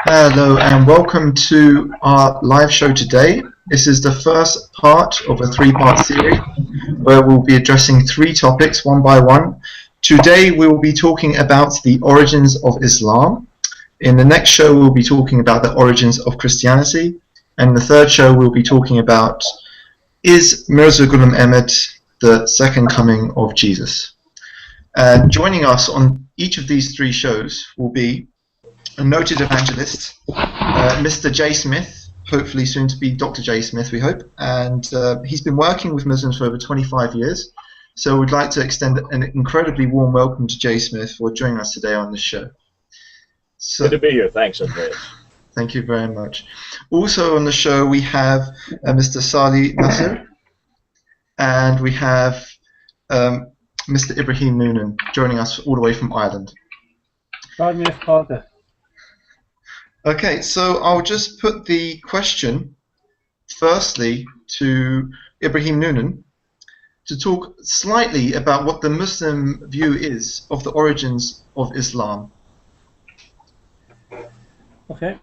Hello and welcome to our live show today. This is the first part of a three-part series where we'll be addressing three topics one by one. Today we will be talking about the origins of Islam. In the next show we'll be talking about the origins of Christianity. And in the third show we'll be talking about, is Mirza Ghulam Ahmad the second coming of Jesus? Joining us on each of these three shows will be a noted evangelist, Mr. J. Smith, hopefully soon to be Dr. J. Smith, we hope, and he's been working with Muslims for over 25 years, so we'd like to extend an incredibly warm welcome to J. Smith for joining us today on the show. So, good to be here. Thanks, Andreas. Thank you very much. Also on the show we have Mr. Saleh Nasser, and we have Mr. Ibrahim Noonan joining us all the way from Ireland. Okay, so I'll just put the question firstly to Ibrahim Noonan to talk slightly about what the Muslim view is of the origins of Islam. Okay.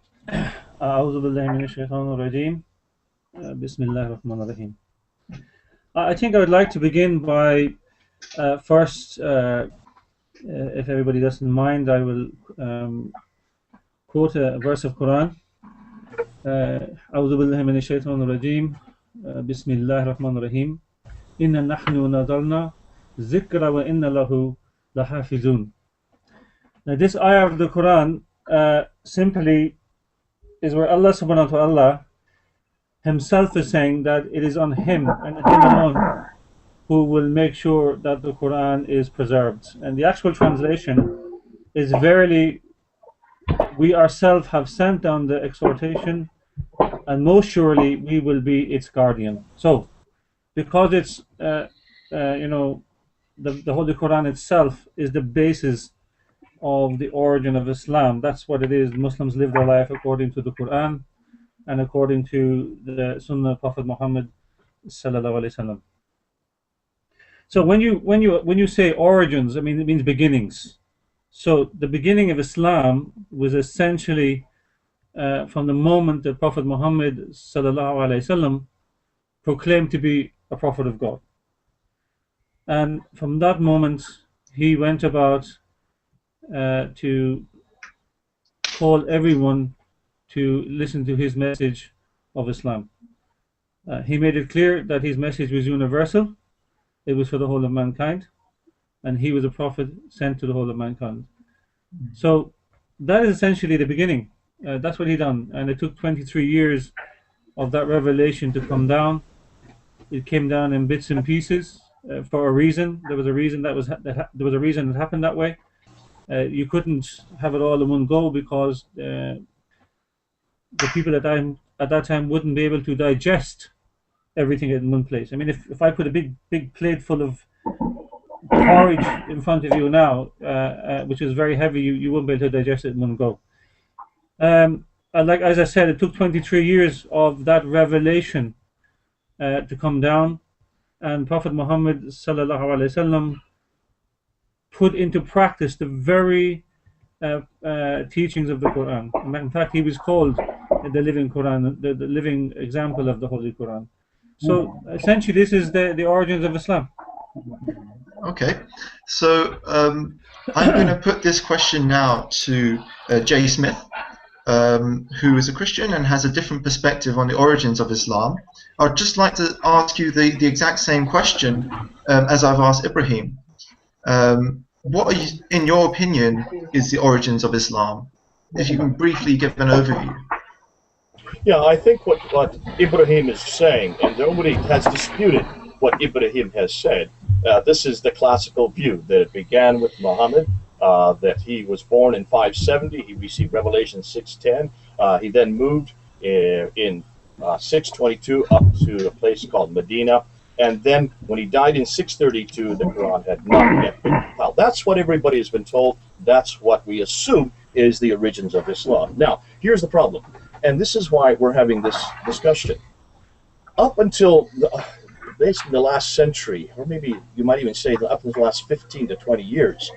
أعوذ بالله من الشيطان الرجيم. بسم الله الرحمن الرحيم. I think I would like to begin by first, if everybody doesn't mind, I will quote a verse of Quran. أعوذ بالله من الشيطان الرجيم. بسم الله الرحمن الرحيم. إن نحن نزلنا ذكر وإن له لحافظون. Now this ayah of the Quran simply is where Allah subhanahu wa ta'ala himself is saying that it is on him and him alone who will make sure that the Quran is preserved. And the actual translation is, verily we ourselves have sent down the exhortation, and most surely we will be its guardian. So because it's the Holy Quran itself is the basis of the origin of Islam. That's what it is. Muslims live their life according to the Quran and according to the Sunnah of Prophet Muhammad sallallahu alaihi wasallam. So when you say origins, I mean it means beginnings. So the beginning of Islam was essentially from the moment that Prophet Muhammad sallallahu alaihi wasallam proclaimed to be a prophet of God, and from that moment he went about to call everyone to listen to his message of Islam. He made it clear that his message was universal. It was for the whole of mankind, and he was a prophet sent to the whole of mankind. So that is essentially the beginning. That's what he done, and it took 23 years of that revelation to come down. It came down in bits and pieces for a reason. There was a reason that happened that way. You couldn't have it all in one go because the people at that time wouldn't be able to digest everything in one place. I mean, if I put a big plate full of porridge in front of you now, which is very heavy, you wouldn't be able to digest it in one go. As I said, it took 23 years of that revelation to come down, and Prophet Muhammad sallallahu alaihi wasallam put into practice the very teachings of the Quran. In fact, he was called the living Quran, the living example of the Holy Quran. So essentially, this is the origins of Islam. Okay, so I'm going to put this question now to J. Smith, who is a Christian and has a different perspective on the origins of Islam. I'd just like to ask you the exact same question as I've asked Ibrahim. What, in your opinion, is the origins of Islam? If you can briefly give an overview. Yeah, I think what Ibrahim is saying, and nobody has disputed what Ibrahim has said, this is the classical view, that it began with Muhammad, that he was born in 570, he received Revelation 6:10, he then moved in 622 up to a place called Medina, and then when he died in 632, the Quran had not yet been compiled. That's what everybody has been told. That's what we assume is the origins of Islam. Now, here's the problem, and this is why we're having this discussion. Up until basically the last century, or maybe you might even say up until the last 15 to 20 years,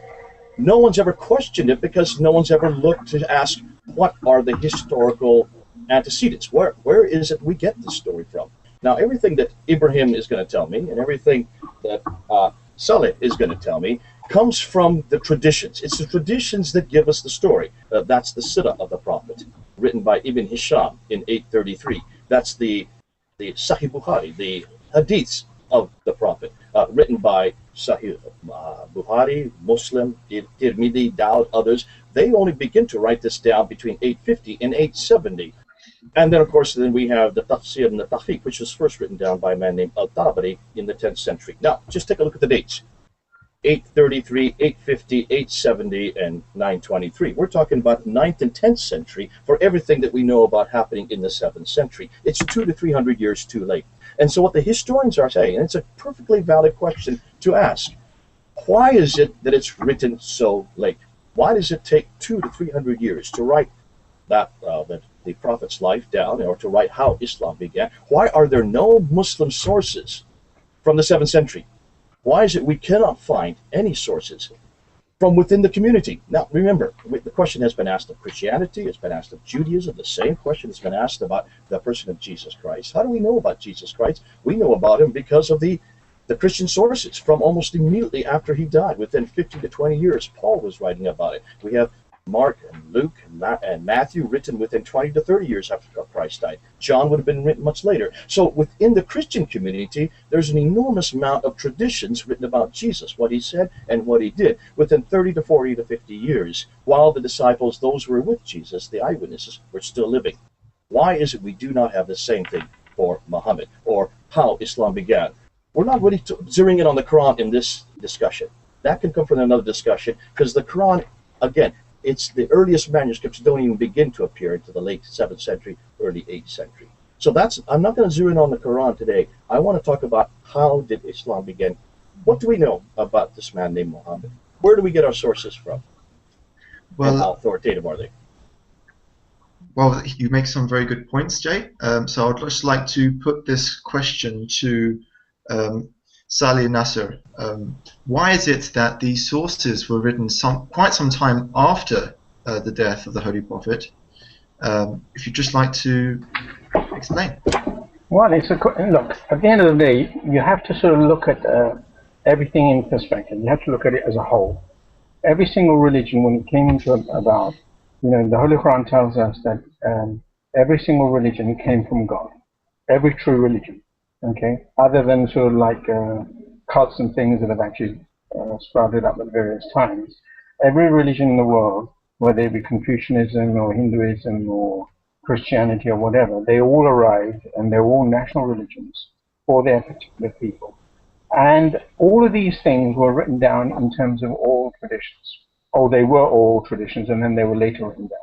no one's ever questioned it because no one's ever looked to ask, what are the historical antecedents? Where is it we get this story from? Now, everything that Ibrahim is going to tell me and everything that Saleh is going to tell me comes from the traditions. It's the traditions that give us the story. That's the Sirah of the Prophet, written by Ibn Hisham in 833. That's the Sahih Bukhari, the Hadiths of the Prophet, written by Sahih Bukhari, Muslim, Tirmidhi, Dawud, others. They only begin to write this down between 850 and 870. And then, of course, then we have the Tafsir and the Tahqiq, which was first written down by a man named Al-Tabari in the 10th century. Now, just take a look at the dates. 833, 850, 870, and 923. We're talking about 9th and 10th century for everything that we know about happening in the 7th century. It's 200 to 300 years too late. And so what the historians are saying, and it's a perfectly valid question to ask, why is it that it's written so late? Why does it take 200 to 300 years to write that the Prophet's life down, or to write how Islam began? Why are there no Muslim sources from the 7th century? Why is it we cannot find any sources from within the community? Now, remember, the question has been asked of Christianity, it's been asked of Judaism, the same question has been asked about the person of Jesus Christ. How do we know about Jesus Christ? We know about him because of the Christian sources from almost immediately after he died. Within 15 to 20 years, Paul was writing about it. We have Mark and Luke and Matthew written within 20 to 30 years after Christ died. John would have been written much later. So within the Christian community, there's an enormous amount of traditions written about Jesus, what he said and what he did, within 30 to 40 to 50 years, while the disciples, those who were with Jesus, the eyewitnesses, were still living. Why is it we do not have the same thing for Muhammad, or how Islam began? We're not really zeroing in on the Quran in this discussion. That can come from another discussion, because the Quran, again, it's the earliest manuscripts don't even begin to appear into the late 7th century, early 8th century. So I'm not going to zero in on the Quran today. I want to talk about how did Islam begin. What do we know about this man named Muhammad? Where do we get our sources from? Well, and how authoritative are they? Well, you make some very good points, Jay. So I'd just like to put this question to Saleh and Nasser. Why is it that these sources were written quite some time after the death of the Holy Prophet? If you'd just like to explain. Well, look, at the end of the day, you have to sort of look at everything in perspective. You have to look at it as a whole. Every single religion, when it came into about, the Holy Quran tells us that every single religion came from God. Every true religion. Okay, other than sort of like cults and things that have actually sprouted up at various times. Every religion in the world, whether it be Confucianism or Hinduism or Christianity or whatever, they all arrived and they're all national religions for their particular people. And all of these things were written down in terms of oral traditions. Oh, they were oral traditions, and then they were later written down.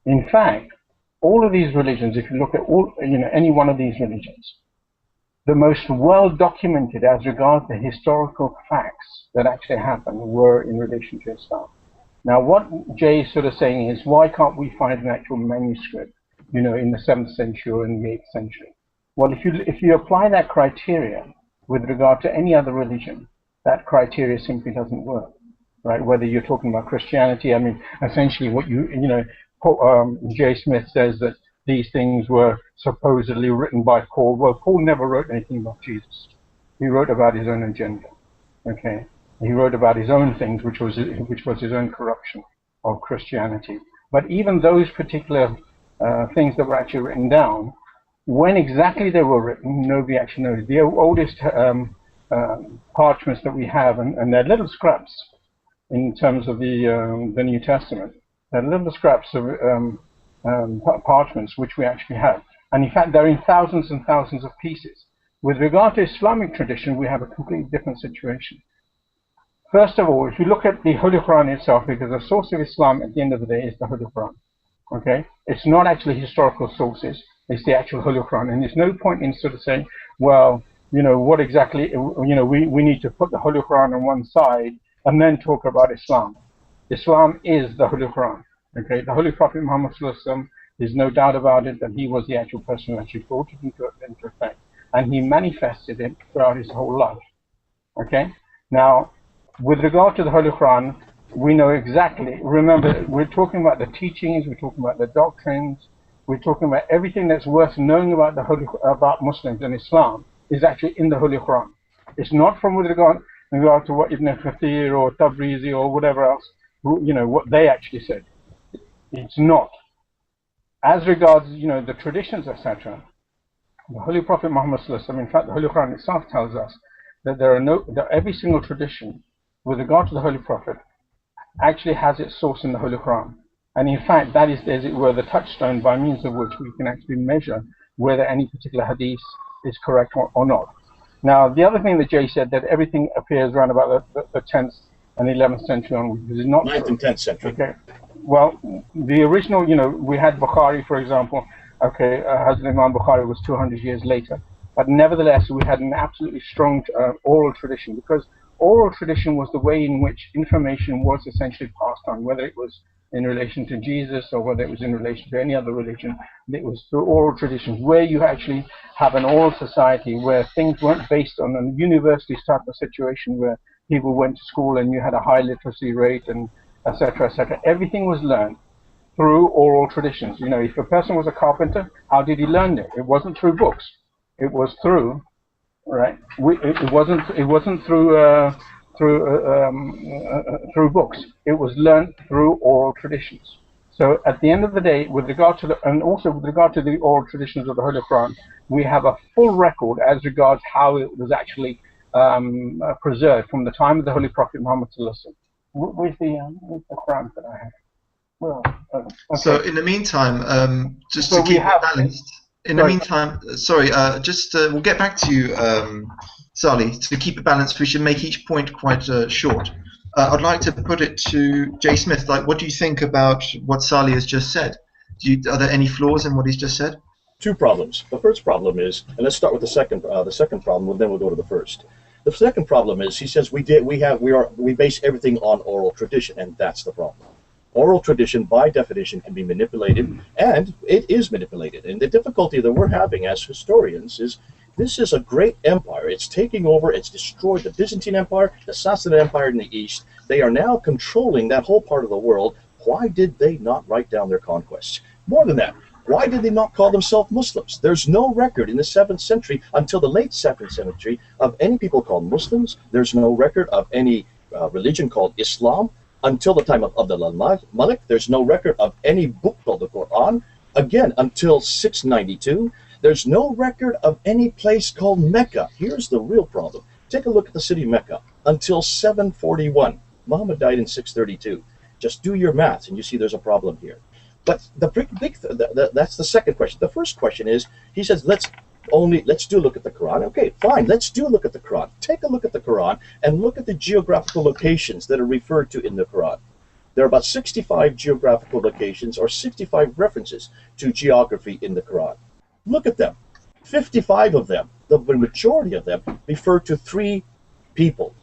In fact, all of these religions, if you look at any one of these religions, the most well documented as regards the historical facts that actually happened were in relation to Islam. Now, what Jay is sort of saying is, why can't we find an actual manuscript, in the 7th century or in the 8th century? Well, if you apply that criteria with regard to any other religion, that criteria simply doesn't work, right? Whether you're talking about Christianity, I mean, essentially what J. Smith says that these things were supposedly written by Paul. Well, Paul never wrote anything about Jesus. He wrote about his own agenda. Okay, he wrote about his own things, which was his own corruption of Christianity. But even those particular things that were actually written down, when exactly they were written, nobody actually knows. The oldest parchments that we have, and they're little scraps in terms of the New Testament. They're little scraps of parchments which we actually have, and in fact they're in thousands and thousands of pieces. With regard to Islamic tradition, we have a completely different situation. First of all, if you look at the Holy Quran itself, because the source of Islam at the end of the day is the Holy Quran. Okay, it's not actually historical sources, it's the actual Holy Quran, and there's no point in sort of saying, well, what exactly, we need to put the Holy Quran on one side and then talk about Islam. Islam is the Holy Quran. Okay, the Holy Prophet Muhammad ﷺ, there's no doubt about it that he was the actual person who actually brought it into effect, and he manifested it throughout his whole life. Okay, now with regard to the Holy Quran, We know exactly. Remember, we're talking about the teachings, we're talking about the doctrines, we're talking about everything that's worth knowing about about Muslims and Islam is actually in the Holy Quran. It's not from with regard to what Ibn Kathir or Tabrizi or whatever else, what they actually said. It's not. As regards, the traditions, etc., the Holy Prophet Muhammad Sallallahu Alaihi Wasallam, in fact, the Holy Quran itself tells us that every single tradition with regard to the Holy Prophet actually has its source in the Holy Quran. And in fact, that is, as it were, the touchstone by means of which we can actually measure whether any particular hadith is correct or not. Now, the other thing that Jay said, that everything appears around about the 10th and 11th century onwards, is not 9th true. and 10th century. Okay. Well, the original, we had Bukhari, for example. Okay, Hazrat Imam Bukhari was 200 years later. But nevertheless, we had an absolutely strong oral tradition, because oral tradition was the way in which information was essentially passed on, whether it was in relation to Jesus or whether it was in relation to any other religion. It was through oral traditions, where you actually have an oral society where things weren't based on a university type of situation where people went to school and you had a high literacy rate and etc., etc. Everything was learned through oral traditions. If a person was a carpenter, how did he learn it? It wasn't through books. It was through, right? It wasn't through through books. It was learned through oral traditions. So at the end of the day, with regard to the oral traditions of the Holy Quran, we have a full record as regards how it was actually preserved from the time of the Holy Prophet Muhammad Sallallahu Alaihi Wasallam. Where's the Quran that I have? Well, okay. So in the meantime, just to keep it balanced. In the meantime, we'll get back to you, Saleh. To keep it balanced, we should make each point quite short. I'd like to put it to Jay Smith. What do you think about what Saleh has just said? Are there any flaws in what he's just said? Two problems. The first problem is, and let's start with the second problem, and then we'll go to the first. The second problem is, he says we base everything on oral tradition, and that's the problem. Oral tradition, by definition, can be manipulated, and it is manipulated. And the difficulty that we're having as historians is, this is a great empire. It's taking over, it's destroyed the Byzantine Empire, the Sassanid Empire in the east. They are now controlling that whole part of the world. Why did they not write down their conquests? More than that, why did they not call themselves Muslims? There's no record in the 7th century, until the late 7th century, of any people called Muslims. There's no record of any religion called Islam. Until the time of Abdul al-Malik, there's no record of any book called the Quran. Again, until 692, there's no record of any place called Mecca. Here's the real problem. Take a look at the city Mecca. Until 741, Muhammad died in 632. Just do your math, and you see there's a problem here. But that's the second question. The first question is, he says, let's do look at the Quran. Okay, fine, let's do look at the Quran. Take a look at the Quran and look at the geographical locations that are referred to in the Quran. There are about 65 geographical locations, or 65 references to geography in the Quran. Look at them. 55 of them, the majority of them, refer to 3 people.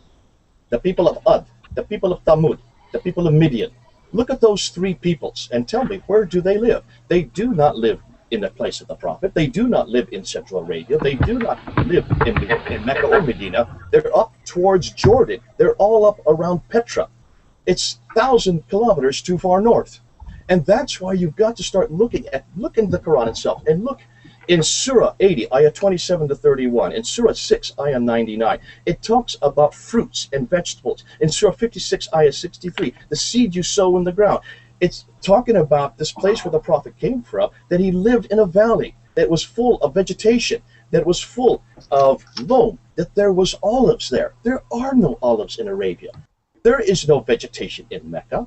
The people of Ad, the people of Thamud, the people of Midian. Look at those 3 peoples and tell me, where do they live? They do not live in the place of the Prophet. They do not live in Central Arabia. They do not live in Mecca or Medina. They're up towards Jordan. They're all up around Petra. It's 1,000 kilometers too far north. And that's why you've got to start looking at the Quran itself. And look in Surah 80, ayah 27 to 31. In Surah 6, ayah 99. It talks about fruits and vegetables. In Surah 56, ayah 63, the seed you sow in the ground. It's talking about this place where the Prophet came from, that he lived in a valley that was full of vegetation, that was full of loam, that there was olives there. There are no olives in Arabia. There is no vegetation in Mecca.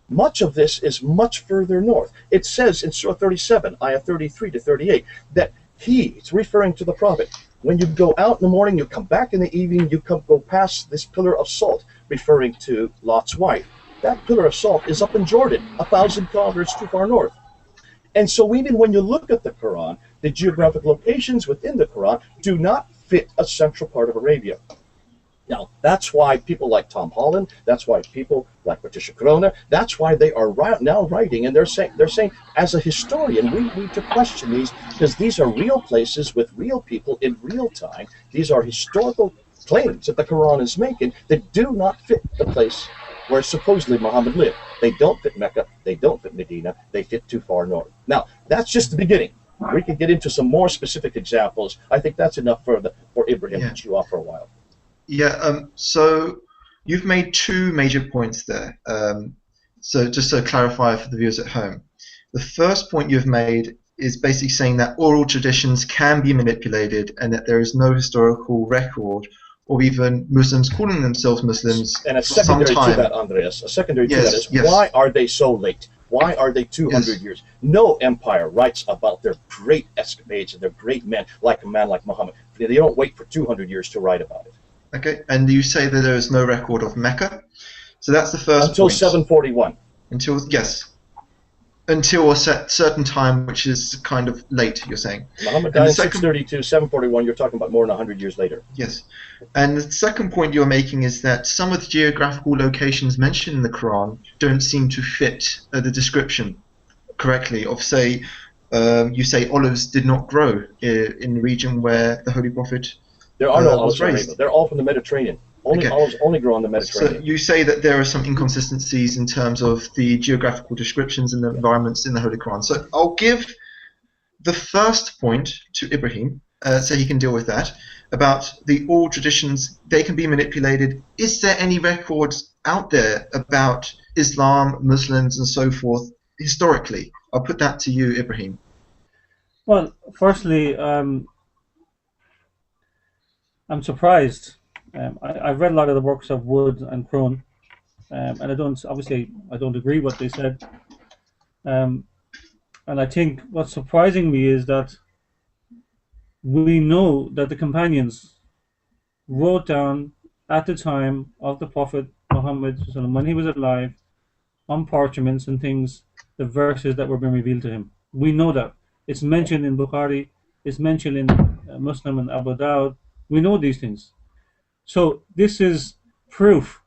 Much of this is much further north. It says in Surah 37, ayah 33 to 38, that it's referring to the Prophet. When you go out in the morning, you come back in the evening, you go past this pillar of salt, referring to Lot's wife. That pillar of salt is up in Jordan, 1,000 kilometers too far north. And so even when you look at the Quran, the geographic locations within the Quran do not fit a central part of Arabia. Now, that's why people like Tom Holland, that's why people like Patricia Corona, that's why they are now writing, and they're saying, as a historian, we need to question these, because these are real places with real people in real time. These are historical claims that the Quran is making that do not fit the place where supposedly Muhammad lived. They don't fit Mecca, they don't fit Medina, they fit too far north. Now, that's just the beginning. We can get into some more specific examples. I think that's enough for Ibrahim to chew off for a while. Yeah, so you've made two major points there. So just to clarify for the viewers at home, the first point you've made is basically saying that oral traditions can be manipulated and that there is no historical record or even Muslims calling themselves Muslims and a for some secondary time. to that, Andreas, a secondary to that is yes. Why are they so late? Why are they 200 years? No empire writes about their great escapades and their great men like a man like Muhammad. They don't wait for 200 years to write about it. Okay, and you say that there is no record of Mecca. So that's the first until point. 741. Until a certain time, which is kind of late, you're saying. Muhammad died in 632, 741, you're talking about more than 100 years later. Yes. And the second point you're making is that some of the geographical locations mentioned in the Quran don't seem to fit the description correctly of, say, you say olives did not grow in the region where the Holy Prophet there are no was olives raised. They're all from the Mediterranean. Olives only grow on the Mediterranean. So you say that there are some inconsistencies in terms of the geographical descriptions and the environments in the Holy Quran. So I'll give the first point to Ibrahim, so he can deal with that, about the oral traditions, they can be manipulated. Is there any records out there about Islam, Muslims, and so forth, historically? I'll put that to you, Ibrahim. Well, firstly, I'm surprised. I've read a lot of the works of Wood and Crone, and I don't agree what they said. And I think what's surprising me is that we know that the companions wrote down at the time of the Prophet Muhammad when he was alive on parchments and things the verses that were being revealed to him. We know that. It's mentioned in Bukhari, it's mentioned in Muslim and Abu Dawud. We know these things. So this is proof.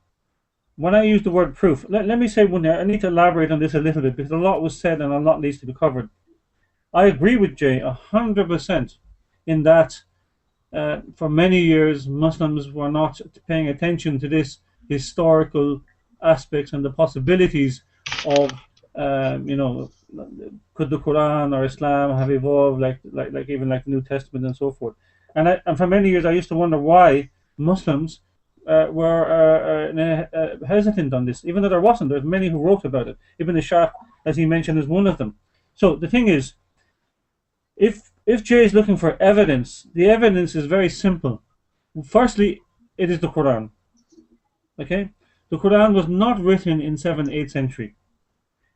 When I use the word proof, let me say one there. I need to elaborate on this a little bit because a lot was said and a lot needs to be covered. I agree with Jay 100% in that for many years Muslims were not paying attention to this historical aspects and the possibilities of could the Quran or Islam have evolved like even like the New Testament and so forth. And for many years I used to wonder why Muslims were hesitant on this, even though there wasn't. There's many who wrote about it. Ibn Ishaq, as he mentioned, is one of them. So the thing is, if Jay is looking for evidence, the evidence is very simple. Firstly, it is the Quran. Okay, the Quran was not written in 7th, 8th century.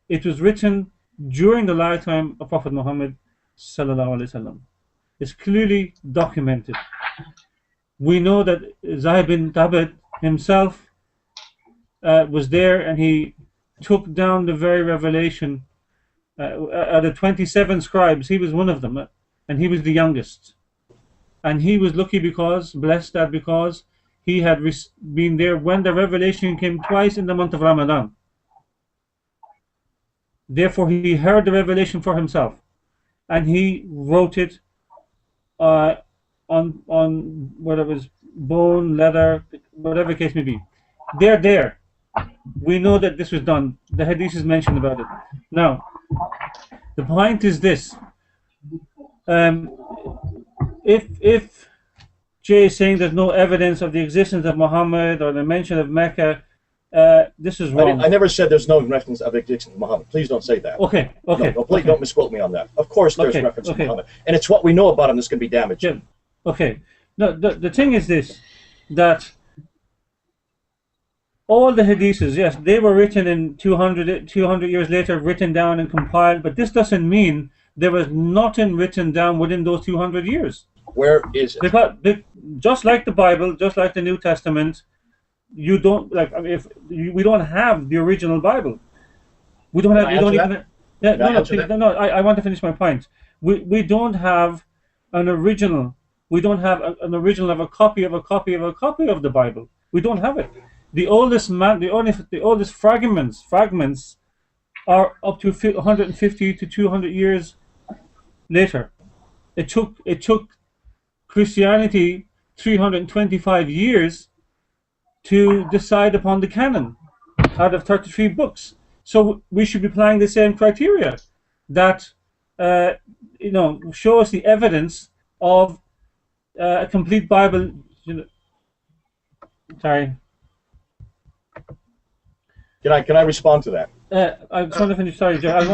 It was written during the lifetime of Prophet Muhammad sallallahu alaihi wasallam. It's clearly documented. We know that Zayd bin Thabit himself was there, and he took down the very revelation. Out of 27 scribes, he was one of them, and he was the youngest. And he was lucky blessed because he had been there when the revelation came twice in the month of Ramadan. Therefore, he heard the revelation for himself, and he wrote it on whether it was bone, leather, whatever the case may be. They're there. We know that this was done. The hadith is mentioned about it. Now, the point is this. If Jay is saying there's no evidence of the existence of Muhammad or the mention of Mecca, this is wrong. I never said there's no reference of the existence of Muhammad. Please don't say that. Okay. No, please don't misquote me on that. Of course there's reference to Muhammad. And it's what we know about him that's going to be damaged. Yeah. Okay. No, the thing is this, that all the hadiths, yes, they were written in 200 years later, written down and compiled, but this doesn't mean there was nothing written down within those 200 years. Where is it? Because just like the Bible, just like the New Testament, we don't have the original Bible. We don't have. I want to finish my point. We don't have an original. We don't have an original of a copy of a copy of a copy of the Bible. We don't have it. The oldest fragments are up to 150 to 200 years later. It took Christianity 325 years to decide upon the canon. out of 33 books. So we should be applying the same criteria that show us the evidence of a complete Bible. Sorry. Can I respond to that? I just want to finish. Sorry, Joe. I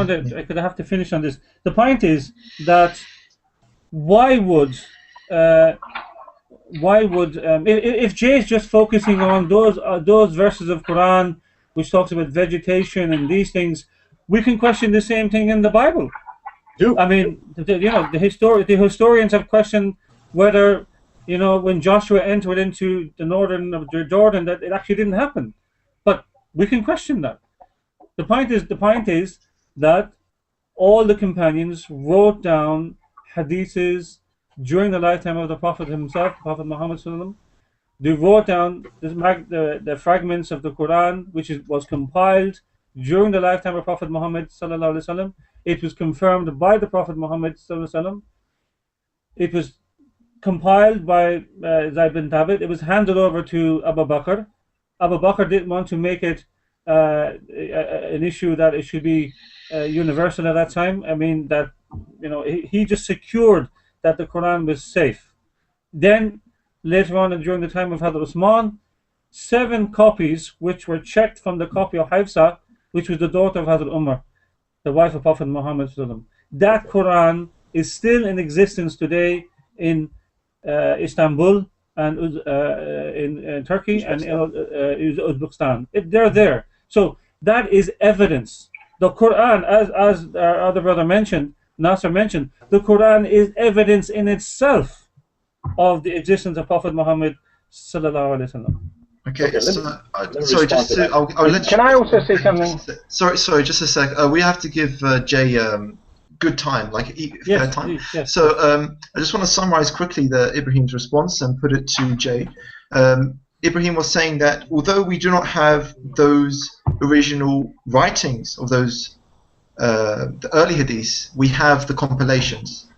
have to finish on this. The point is that why would if Jay is just focusing on those verses of Quran which talks about vegetation and these things, we can question the same thing in the Bible. I mean, the historians have questioned whether when Joshua entered into the northern of Jordan that it actually didn't happen, but we can question that. The point is that all the companions wrote down hadiths during the lifetime of the Prophet himself, Prophet Muhammad sallallahu alaihi wasallam. They wrote down the fragments of the Quran, which was compiled during the lifetime of Prophet Muhammad sallallahu alaihi wasallam. It was confirmed by the Prophet Muhammad sallallahu alaihi wasallam. It was compiled by Zayd bin Thabit. It was handed over to Abu Bakr. Abu Bakr didn't want to make it an issue that it should be universal at that time. I mean that he just secured that the Quran was safe. Then later on, during the time of Hazrat Usman, 7 copies which were checked from the copy of Hafsa, which was the daughter of Hazrat Umar, the wife of Prophet Muhammad sallallahu alaihi wasallam. That Quran is still in existence today in Istanbul and in Turkey and Uzbekistan. They're there. So that is evidence. The Quran, as our other brother mentioned, Nasser mentioned, the Quran is evidence in itself of the existence of Prophet Muhammad sallallahu alaihi wasallam. Okay, sorry, just I'll let Can I also say something? Sorry, just a sec. We have to give Jay good time, fair time. Yes. So I just want to summarize quickly Ibrahim's response and put it to Jay. Ibrahim was saying that although we do not have those original writings of those the early hadiths, we have the compilations,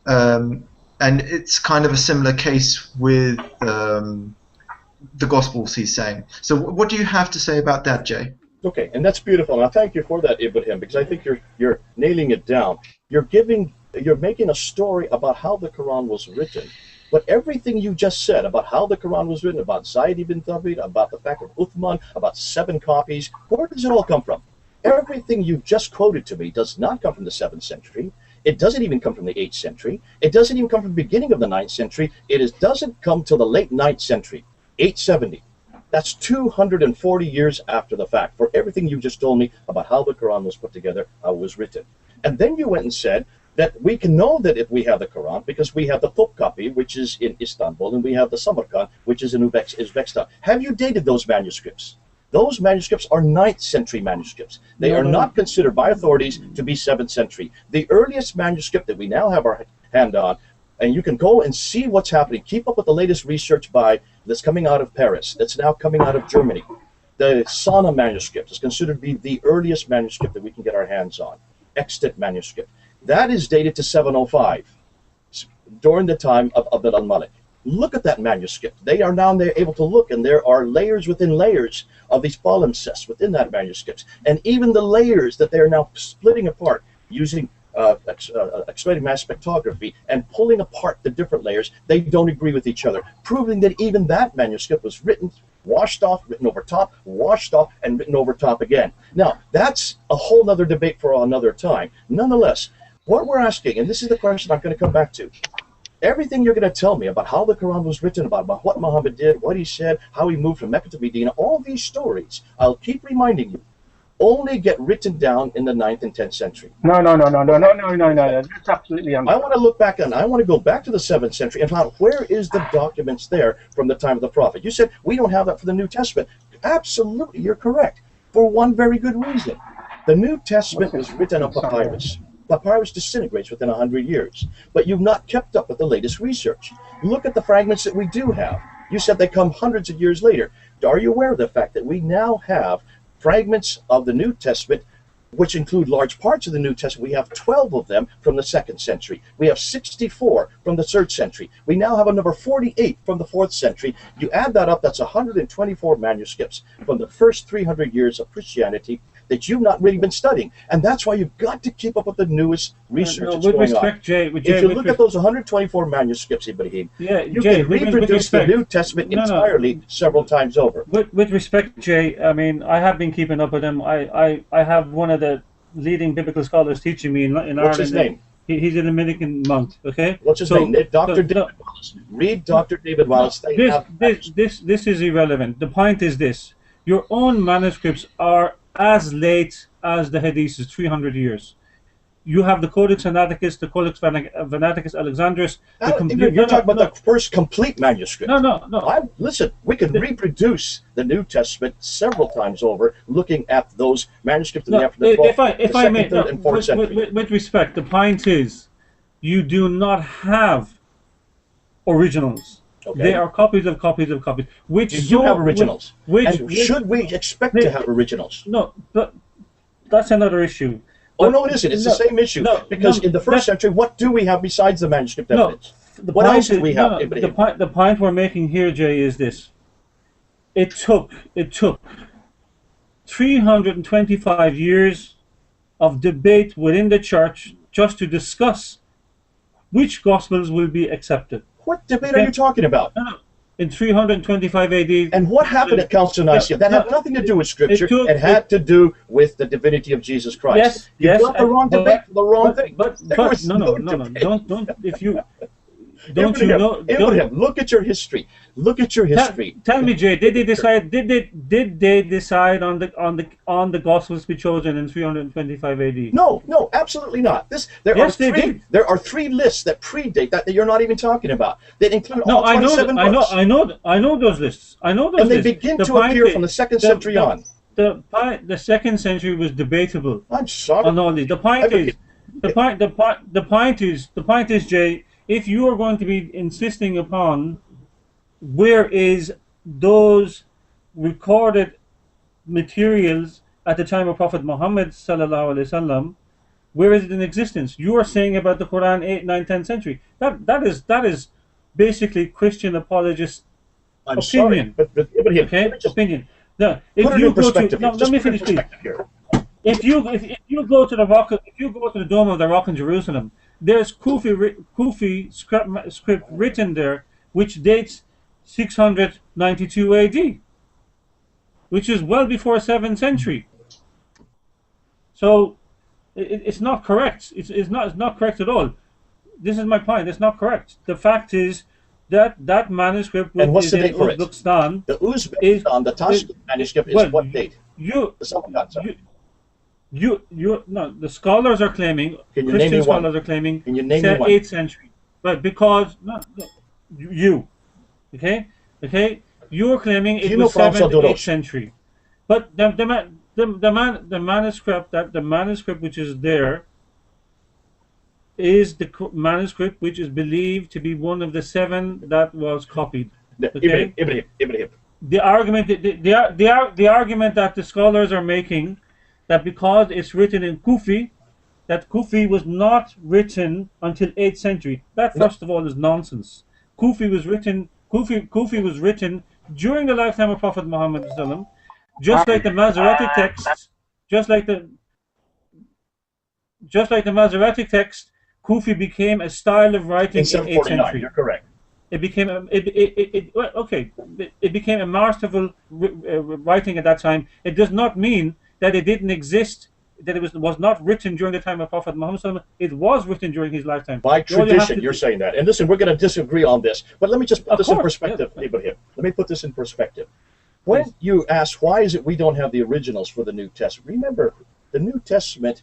and it's kind of a similar case with the Gospels. He's saying. So, what do you have to say about that, Jay? Okay, and that's beautiful. And I thank you for that, Ibrahim, because I think you're nailing it down. You're making a story about how the Quran was written. But everything you just said about how the Quran was written, about Zayd ibn Thabit, about the fact of Uthman, about 7 copies, where does it all come from? Everything you just quoted to me does not come from the 7th century. It doesn't even come from the 8th century. It doesn't even come from the beginning of the 9th century. Doesn't come till the late 9th century, 870. That's 240 years after the fact for everything you just told me about how the Quran was put together, how it was written. And then you went and said that we can know that if we have the Quran because we have the Topkapi, which is in Istanbul, and we have the Samarkand, which is in Uzbekistan. Have you dated those manuscripts? Those manuscripts are 9th century manuscripts. They are not considered by authorities to be 7th century. The earliest manuscript that we now have our hand on, and you can go and see what's happening. Keep up with the latest research that's coming out of Paris, that's now coming out of Germany. The Sana manuscript is considered to be the earliest manuscript that we can get our hands on. Extant manuscript. That is dated to 705, during the time of Abd al-Malik. Look at that manuscript. They are now able to look, and there are layers within layers of these palimpsests within that manuscript. And even the layers that they are now splitting apart using exploiting mass spectrography and pulling apart the different layers, they don't agree with each other, proving that even that manuscript was written, washed off, written over top, washed off, and written over top again. Now, that's a whole other debate for another time. Nonetheless, what we're asking, and this is the question I'm going to come back to, everything you're going to tell me about how the Quran was written, about what Muhammad did, what he said, how he moved from Mecca to Medina, all these stories, I'll keep reminding you, only get written down in the 9th and 10th century. No. That's absolutely untrue. I want to look back and I want to go back to the 7th century and find out where is the documents there from the time of the Prophet. You said we don't have that for the New Testament. Absolutely, you're correct. For one very good reason. The New Testament was written on papyrus. Papyrus disintegrates within 100 years. But you've not kept up with the latest research. Look at the fragments that we do have. You said they come hundreds of years later. Are you aware of the fact that we now have fragments of the New Testament which include large parts of the New Testament. We have 12 of them from the 2nd century. We have 64 from the 3rd century. We now have a number 48 from the 4th century. You add that up, that's 124 manuscripts from the first 300 years of Christianity that you've not really been studying. And that's why you've got to keep up with the newest research that's going on. If you look at those 124 manuscripts, Ibrahim, you can reproduce the New Testament entirely several times over. With respect, Jay, I mean, I have been keeping up with them. I have one of the leading biblical scholars teaching me in Ireland. What's his name? He's a Dominican monk, okay? What's his name? Dr. David Wallace. Read Dr. David Wallace. This is irrelevant. The point is this. Your own manuscripts are as late as the Hadiths, 300 years. You have the Codex Sinaiticus, the Codex Sinaiticus Alexandrinus. You're talking about the first complete manuscript. No. Listen, we can reproduce the New Testament several times over, looking at those manuscripts after the 12th, if I may, 3rd, and 4th century. With respect, the point is, you do not have originals. Okay. They are copies of copies of copies. Which you have originals. Should we expect to have originals? No, but that's another issue. Oh, no, it isn't. It's the same issue. Because in the 1st century, what do we have besides the manuscript evidence? What else do we have? The point we're making here, Jay, is this. It took 325 years of debate within the church just to discuss which gospels will be accepted. What debate are you talking about? In 325 AD. And what happened at Council of Nicaea? That had nothing to do with Scripture. It had to do with the divinity of Jesus Christ. Yes. You got the wrong debate for the wrong thing. But no. Don't. If you don't, you know. Ibrahim, look at your history. Look at your history. Tell me, Jay. Did they decide? Did they decide on the Gospels be chosen in 325 AD? No, absolutely not. There are three lists that predate that you're not even talking about. That include all 27 books. I know those lists. And they begin to appear from the 2nd century on. The 2nd century was debatable. I'm sorry. On all these. The point is, Jay. If you are going to be insisting upon where is those recorded materials at the time of Prophet Muhammad sallallahu alaihi wasallam, where is it in existence? You are saying about the Quran 8th, 9th, 10th century. That is basically Christian apologist opinion. Sorry, but okay, opinion. Now, if you go to let me finish, please. If you go to the Dome of the Rock in Jerusalem, there's Kufi script written there, which dates 692 AD, which is well before 7th century. So it's not correct. It's not correct at all. This is my point. It's not correct. The fact is that manuscript and what's the date for Uzbekistan. The Uzbekistan, the Tashkent manuscript is what date? The scholars are claiming, Christian scholars are claiming, 8th century. But because you're claiming it was 7th, 8th century. But the manuscript which is there is the manuscript which is believed to be one of the 7 that was copied. Okay? Ibrahim. The argument that the scholars are making, that because it's written in Kufi, that Kufi was not written until 8th century. That first of all is nonsense. Kufi was written during the lifetime of Prophet Muhammad ﷺ, just like the Masoretic text, just like the Masoretic text. Kufi became a style of writing in 8th century. You're correct. It became a masterful writing at that time. It does not mean that it didn't exist, that it was not written during the time of Prophet Muhammad. It was written during his lifetime. By tradition, you're saying that. And listen, we're going to disagree on this, but let me just put this in perspective, Ibrahim. Let me put this in perspective. When you ask, why is it we don't have the originals for the New Testament? Remember, the New Testament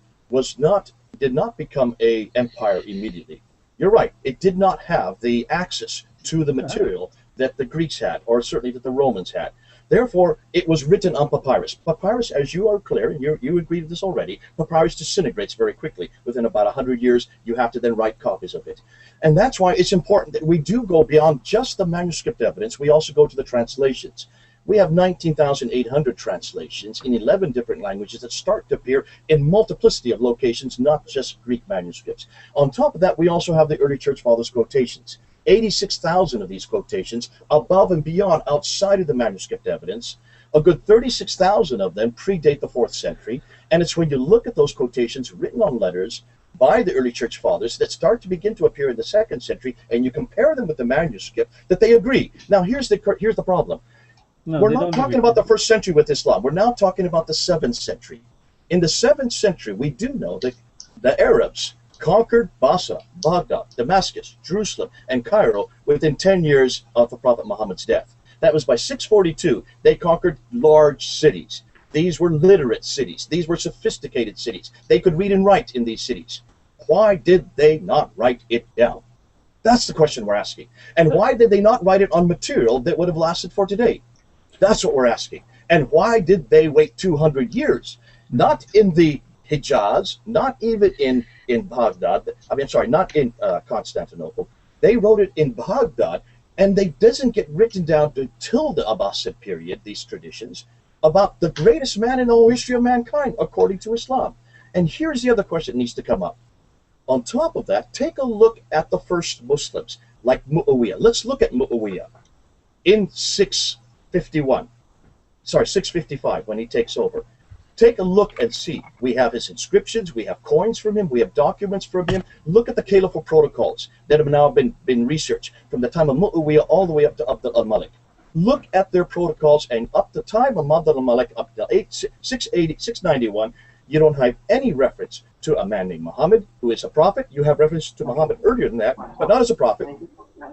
did not become an empire immediately. You're right. It did not have the access to the material that the Greeks had, or certainly that the Romans had. Therefore, it was written on papyrus. Papyrus, as you are clear, and you agreed with this already, papyrus disintegrates very quickly. Within about 100 years, you have to then write copies of it. And that's why it's important that we do go beyond just the manuscript evidence. We also go to the translations. We have 19,800 translations in 11 different languages that start to appear in multiplicity of locations, not just Greek manuscripts. On top of that, we also have the early church fathers' quotations. 86,000 of these quotations above and beyond outside of the manuscript evidence. A good 36,000 of them predate the 4th century, and it's when you look at those quotations written on letters by the early church fathers that start to begin to appear in the 2nd century, and you compare them with the manuscript, that they agree. Now here's the problem. No, We're not talking about the 1st century with Islam. We're now talking about the 7th century. In the 7th century, we do know that the Arabs conquered Basra, Baghdad, Damascus, Jerusalem, and Cairo within 10 years of the Prophet Muhammad's death. That was by 642. They conquered large cities. These were literate cities. These were sophisticated cities. They could read and write in these cities. Why did they not write it down? That's the question we're asking. And why did they not write it on material that would have lasted for today? That's what we're asking. And why did they wait 200 years? Not in the Hijaz, not even in Baghdad. Not in Constantinople. They wrote it in Baghdad, and they doesn't get written down until the Abbasid period, these traditions, about the greatest man in the whole history of mankind, according to Islam. And here's the other question that needs to come up. On top of that, take a look at the first Muslims, like Mu'awiyah. Let's look at Mu'awiyah in 655, when he takes over. Take a look and see. We have his inscriptions, we have coins from him, we have documents from him. Look at the caliphal protocols that have now been researched from the time of Mu'awiyah all the way up to Abd al-Malik. Look at their protocols, and up to the time of Abd al-Malik, up to 691, you don't have any reference to a man named Muhammad, who is a prophet. You have reference to Muhammad earlier than that, but not as a prophet.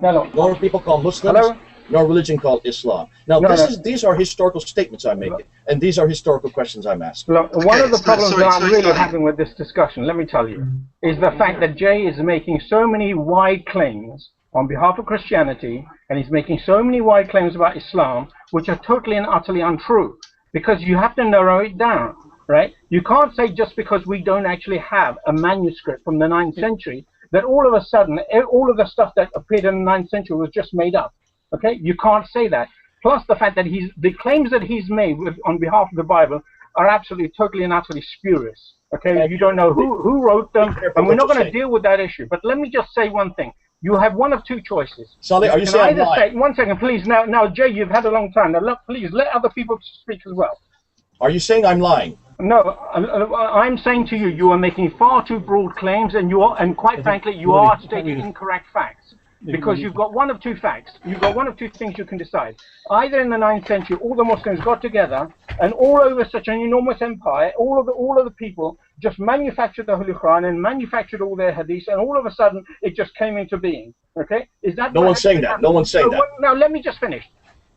Nor people called Muslims. Hello? Nor religion called Islam. Now, these are historical statements I'm making, and these are historical questions I'm asking. Look, one of the problems that I'm really having with this discussion, let me tell you, is the fact that Jay is making so many wide claims on behalf of Christianity, and he's making so many wide claims about Islam, which are totally and utterly untrue, because you have to narrow it down, right? You can't say just because we don't actually have a manuscript from the 9th century that all of a sudden, all of the stuff that appeared in the 9th century was just made up. Okay, you can't say that. Plus the fact that the claims that he's made on behalf of the Bible are absolutely, totally and utterly spurious. Okay, you don't know who wrote them, and we're not going to deal with that issue. But let me just say one thing. You have one of two choices. Saleh, are you saying I'm lying? One second, please. Now, Jay, you've had a long time. Now, look, please, let other people speak as well. Are you saying I'm lying? No, I'm saying to you, you are making far too broad claims, and quite frankly, you are stating incorrect facts. Because you've got one of two facts. You've got one of two things you can decide. Either in the 9th century, all the Muslims got together, and all over such an enormous empire, all of the people just manufactured the Holy Quran and manufactured all their hadiths, and all of a sudden it just came into being. Okay? Is that no one's saying that? No one's saying that. Now let me just finish.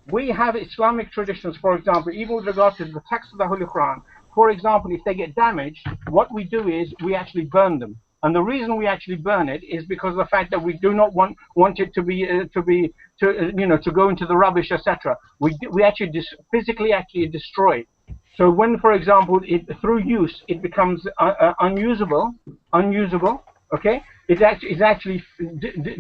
We have Islamic traditions, for example, even with regard to the text of the Holy Quran. For example, if they get damaged, what we do is we actually burn them. And the reason we actually burn it is because of the fact that we do not want it to go into the rubbish, etc. We actually physically destroy it. So when, for example, through use it becomes unusable, okay, it's actually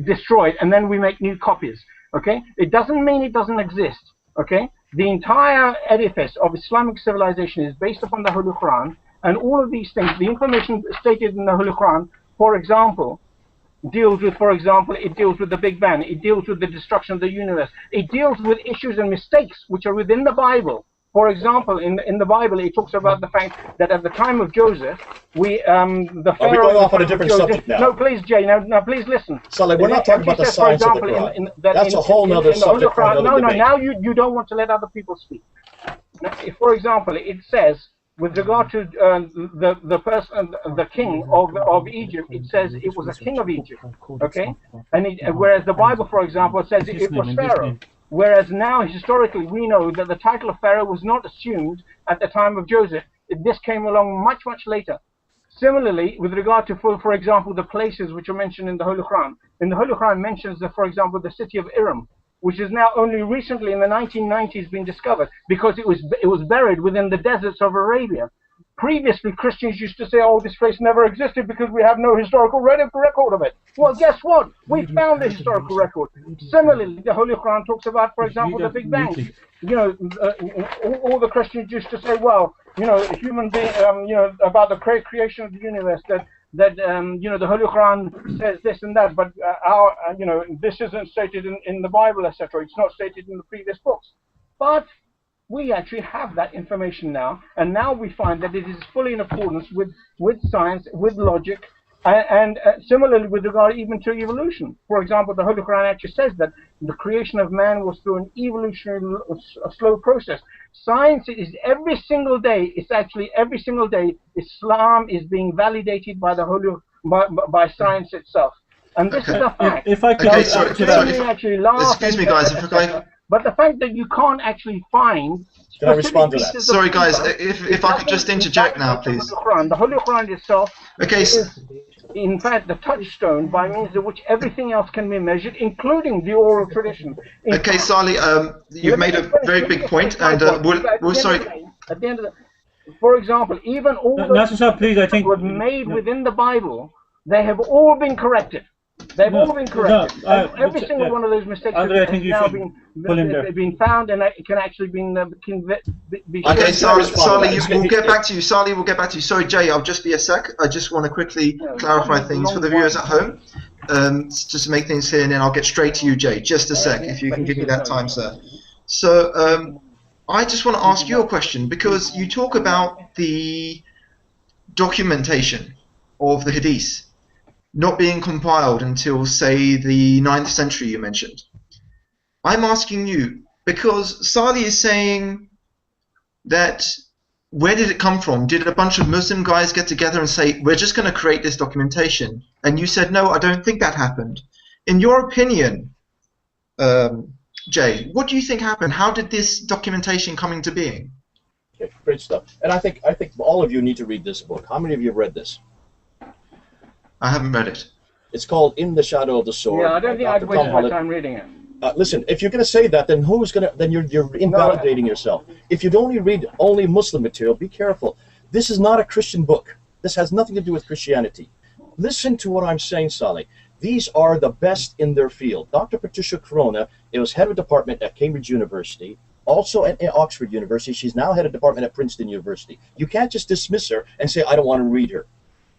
destroyed, and then we make new copies. Okay, it doesn't mean it doesn't exist. Okay, the entire edifice of Islamic civilization is based upon the Holy Quran. And all of these things, the information stated in the Holy Quran, for example, deals with the Big Bang. It deals with the destruction of the universe. It deals with issues and mistakes which are within the Bible. For example, in the Bible, it talks about the fact that at the time of Joseph, the Pharaoh... Are we going off on a different subject now? No, please, Jay. Now please listen. Saleh, we're not talking about the science of the Quran. That's a whole other subject for another debate. Now you don't want to let other people speak. Now, for example, it says... With regard to the king of Egypt, it says it was a king of Egypt, okay? And whereas the Bible, for example, says it was Pharaoh. Whereas now, historically, we know that the title of Pharaoh was not assumed at the time of Joseph. This came along much, much later. Similarly, with regard to, for example, the places which are mentioned in the Holy Quran. In the Holy Quran mentions, for example, the city of Iram, which is now only recently in the 1990s been discovered because it was buried within the deserts of Arabia. Previously, Christians used to say, oh, this place never existed because we have no historical record of it. Well, guess what? We found the historical record. Similarly, the Holy Quran talks about, for example, the Big Bang. You know, all the Christians used to say, well, you know, human being, you know, about the creation of the universe, that you know, the Holy Quran says this and that, but you know, this isn't stated in the Bible, etc. It's not stated in the previous books. But we actually have that information now, and now we find that it is fully in accordance with science, with logic, and similarly with regard even to evolution. For example, the Holy Quran actually says that the creation of man was through an evolutionary slow process. Science is every single day, it's actually every single day, Islam is being validated by the by science itself. And this is a fact. If I could actually laugh, excuse me, guys. But the fact that you can't actually find... Can I respond to that? Sorry, guys, if I could just interject now, please. The Holy Quran itself is, in fact, the touchstone by means of which everything else can be measured, including the oral tradition. Okay, Saleh, you've made a very big point, and we're sorry. At the end of the... For example, even all those please, I think were made within the Bible, they have all been corrected. They've all been corrected. Every single one of those mistakes has now been found, and it can actually be. Okay, Saleh, we'll get back to you. Saleh, we'll get back to you. Sorry, Jay, I'll just be a sec. I just want to quickly clarify things for the viewers at home, just to make things clear, and then I'll get straight to you, Jay. Just a sec, if you can give me that time, sir. So, I just want to ask you a question, because you talk about the documentation of the Hadith not being compiled until, say, the 9th century you mentioned. I'm asking you, because Saleh is saying that, where did it come from? Did a bunch of Muslim guys get together and say, we're just going to create this documentation? And you said, no, I don't think that happened. In your opinion, Jay, what do you think happened? How did this documentation come into being? Okay, great stuff. And I think all of you need to read this book. How many of you have read this? I haven't read it. It's called In the Shadow of the Sword. Yeah, I don't think I'd waste my time reading it. Listen, if you're going to say that, then then you're invalidating yourself. If you'd only read only Muslim material, be careful. This is not a Christian book. This has nothing to do with Christianity. Listen to what I'm saying, Saleh. These are the best in their field. Dr. Patricia Corona was head of department at Cambridge University, also at Oxford University. She's now head of department at Princeton University. You can't just dismiss her and say, I don't want to read her.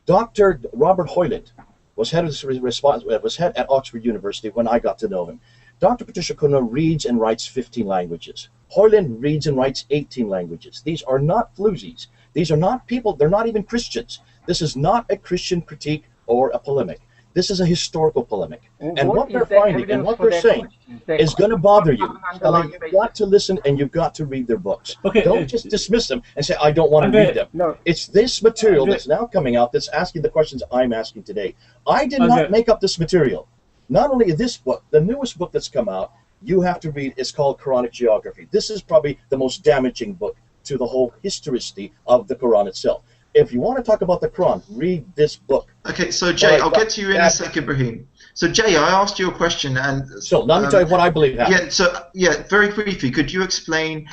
Dr. Robert Hoyland was head at Oxford University when I got to know him. Dr. Patricia Corona reads and writes 15 languages. Hoyland reads and writes 18 languages. These are not floozies. These are not people, they're not even Christians. This is not a Christian critique or a polemic. This is a historical polemic. And what they're finding and what they're saying is going to bother you. You've got to listen and you've got to read their books. Okay, don't just dismiss them and say, I don't want to read them. No. It's this material that's now coming out that's asking the questions I'm asking today. I did not make up this material. Not only this book, the newest book that's come out, you have to read, is called Quranic Geography. This is probably the most damaging book to the whole historicity of the Quran itself. If you want to talk about the Quran, read this book. Okay, so Jay, I'll get to you in a sec, Ibrahim. So Jay, I asked you a question, and so let me tell you what I believe happened. Very briefly, could you explain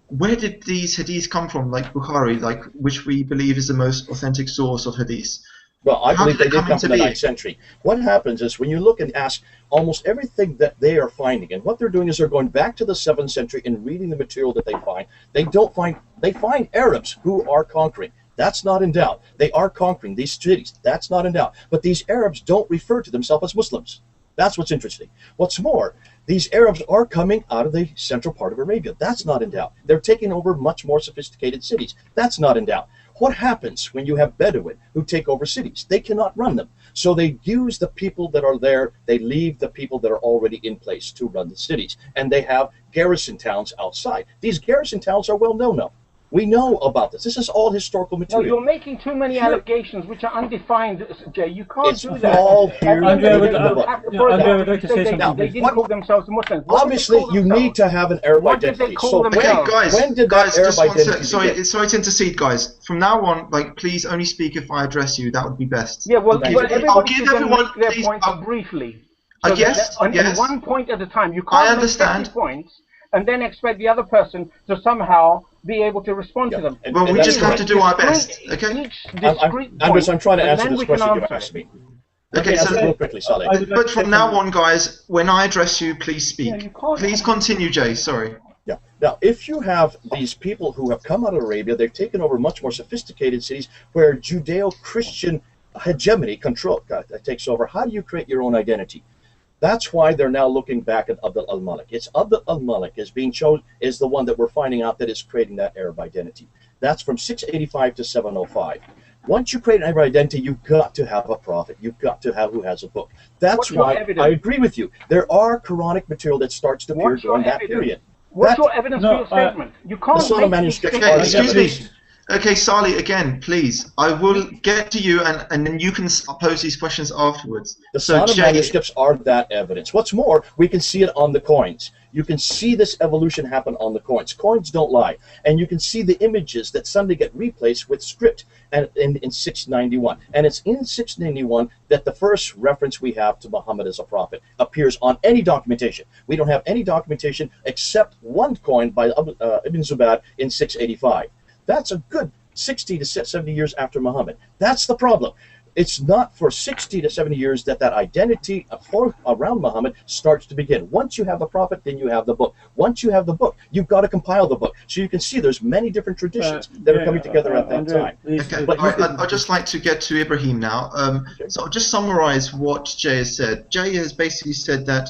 where did these hadiths come from, like Bukhari, like which we believe is the most authentic source of hadiths? Well, I believe they did come from the 9th century. What happens is when you look and ask almost everything that they are finding, and what they're doing is they're going back to the 7th century and reading the material that they find. They find Arabs who are conquering. That's not in doubt. They are conquering these cities. That's not in doubt. But these Arabs don't refer to themselves as Muslims. That's what's interesting. What's more, these Arabs are coming out of the central part of Arabia. That's not in doubt. They're taking over much more sophisticated cities. That's not in doubt. What happens when you have Bedouin who take over cities? They cannot run them. So they use the people that are there. They leave the people that are already in place to run the cities. And they have garrison towns outside. These garrison towns are well known of. We know about this. This is all historical material. No, you're making too many allegations which are undefined, Jay. You can't do that. It's all here in the book. Andrea would like to say something. They didn't call themselves Muslims. Obviously, you need to have an Arab identity. So when did that Arab identity begin? Sorry to intercede, guys. From now on, please only speak if I address you. That would be best. Yeah, well, I'll give everyone their points briefly. Yes. One point at a time. You can't make 50 points and then expect the other person to somehow be able to respond to them. Well, we just have to do our best, okay? Andreas, I'm trying to answer this question you asked me. Okay, so real quickly, Saleh. but from now on, guys, when I address you, please speak. Yeah, Please continue, Jay. Sorry. Yeah. Now, if you have these people who have come out of Arabia, they've taken over much more sophisticated cities where Judeo-Christian hegemony control takes over. How do you create your own identity? That's why they're now looking back at Abd al-Malik. It's Abd al-Malik is being chosen is the one that we're finding out that is creating that Arab identity. That's from 685 to 705. Once you create an Arab identity, you've got to have a prophet. You've got to have who has a book. That's why I agree with you. There are Quranic material that starts to appear during that period. What's your evidence for your statement? You can't the sort of manuscript. Okay, excuse me. Okay, Saleh, again, please. I will get to you, and then you can pose these questions afterwards. The Sodom manuscripts are that evidence. What's more, we can see it on the coins. You can see this evolution happen on the coins. Coins don't lie. And you can see the images that suddenly get replaced with script in 691. And it's in 691 that the first reference we have to Muhammad as a prophet appears on any documentation. We don't have any documentation except one coin by Ibn Zubad in 685. That's a good 60 to 70 years after Muhammad. That's the problem. It's not for 60 to 70 years that identity around Muhammad starts to begin. Once you have the prophet, then you have the book. Once you have the book, you've got to compile the book. So you can see there's many different traditions that are coming together at that time. Okay, I'd just like to get to Ibrahim now. So I'll just summarize what Jay has said. Jay has basically said that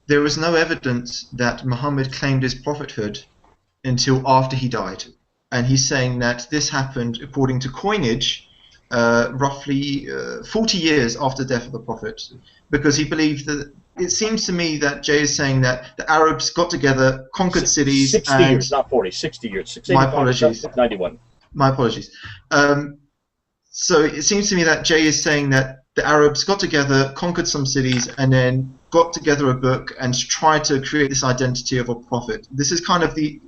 there was no evidence that Muhammad claimed his prophethood until after he died. And he's saying that this happened, according to coinage, roughly 40 years after the death of the Prophet, because he believed that. It seems to me that Jay is saying that the Arabs got together, conquered cities. 60 years, not 40, 60 years. My apologies. 91. My apologies. So it seems to me that Jay is saying that the Arabs got together, conquered some cities, and then got together a book and tried to create this identity of a prophet. This is kind of the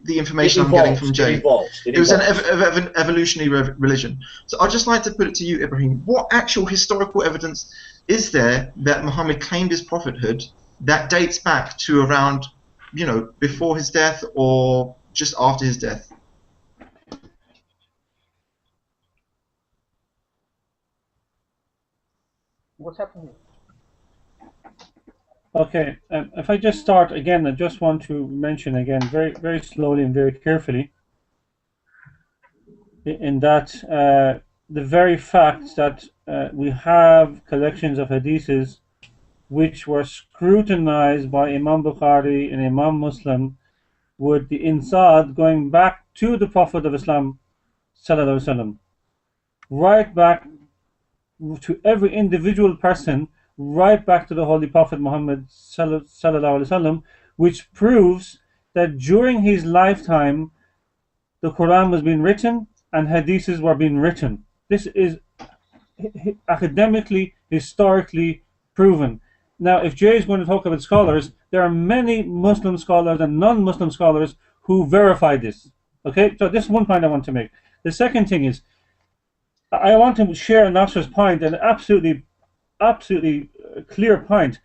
information I'm getting from Jay. It was an evolutionary religion. So I'd just like to put it to you, Ibrahim. What actual historical evidence is there that Muhammad claimed his prophethood that dates back to around, before his death or just after his death? What's happening? Okay, if I just start again, I just want to mention again, very, very slowly and very carefully, in that the very fact that we have collections of hadiths which were scrutinized by Imam Bukhari and Imam Muslim with the insad going back to the Prophet of Islam, sallallahu alaihi wasallam, right back to every individual person, right back to the Holy Prophet Muhammad sallallahu alaihi wasallam, which proves that during his lifetime the Quran was being written and hadiths were being written. This is academically, historically proven. Now, if Jay is going to talk about scholars, there are many Muslim scholars and non-Muslim scholars who verify this. Okay, so this is one point I want to make. The second thing is, I want to share Nasser's point, an absolutely clear point,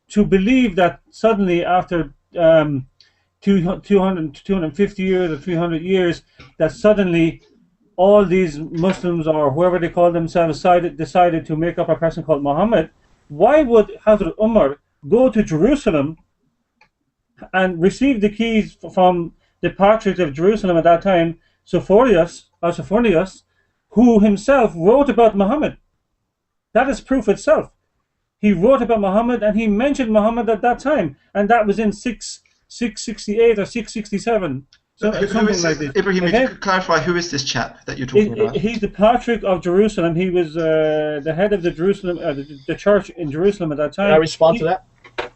to believe that suddenly after 250 years or 300 years, that suddenly all these Muslims, or whoever they call themselves, decided to make up a person called Muhammad. Why would Hazrat Umar go to Jerusalem and receive the keys from the Patriarch of Jerusalem at that time, Sophonius, who himself wrote about Muhammad? That is proof itself. He wrote about Muhammad and he mentioned Muhammad at that time, and that was in 668 or 667. So something like this. Ibrahim, if you could clarify, who is this chap that you're talking about? He's the Patriarch of Jerusalem. He was the head of the Jerusalem, the church in Jerusalem at that time. Can I respond to that?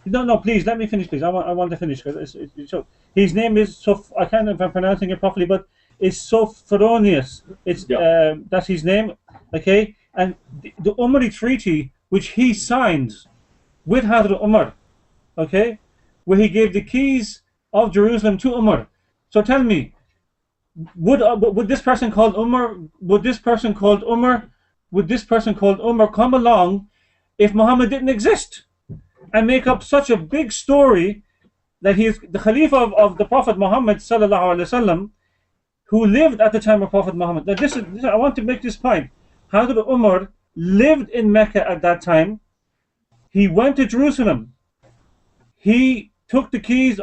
No, please let me finish, please. I want to finish. So his name is I can't know if I'm pronouncing it properly, but it's Sophonius. That's his name. Okay, and the Umari Treaty, which he signed with Hazrat Umar, okay, where he gave the keys of Jerusalem to Umar. So tell me, would this person called Umar, come along if Muhammad didn't exist and make up such a big story that he is the Khalifa of the Prophet Muhammad sallallahu alaihi wasallam, who lived at the time of Prophet Muhammad. Now I want to make this point. Hazrat Umar lived in Mecca at that time. He went to Jerusalem. He took the keys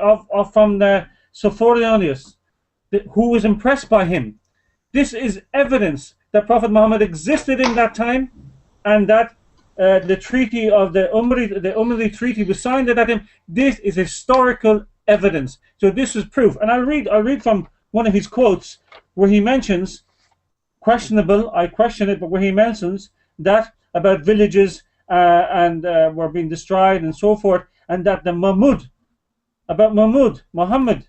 from the Sophronius, who was impressed by him. This is evidence that Prophet Muhammad existed in that time, and that the treaty of the Umayyad treaty was signed at that time. This is historical evidence. So this is proof. And I'll read from one of his quotes where he mentions, questionable, I question it, but where he mentions that about villages and were being destroyed and so forth, and that the Muhammad,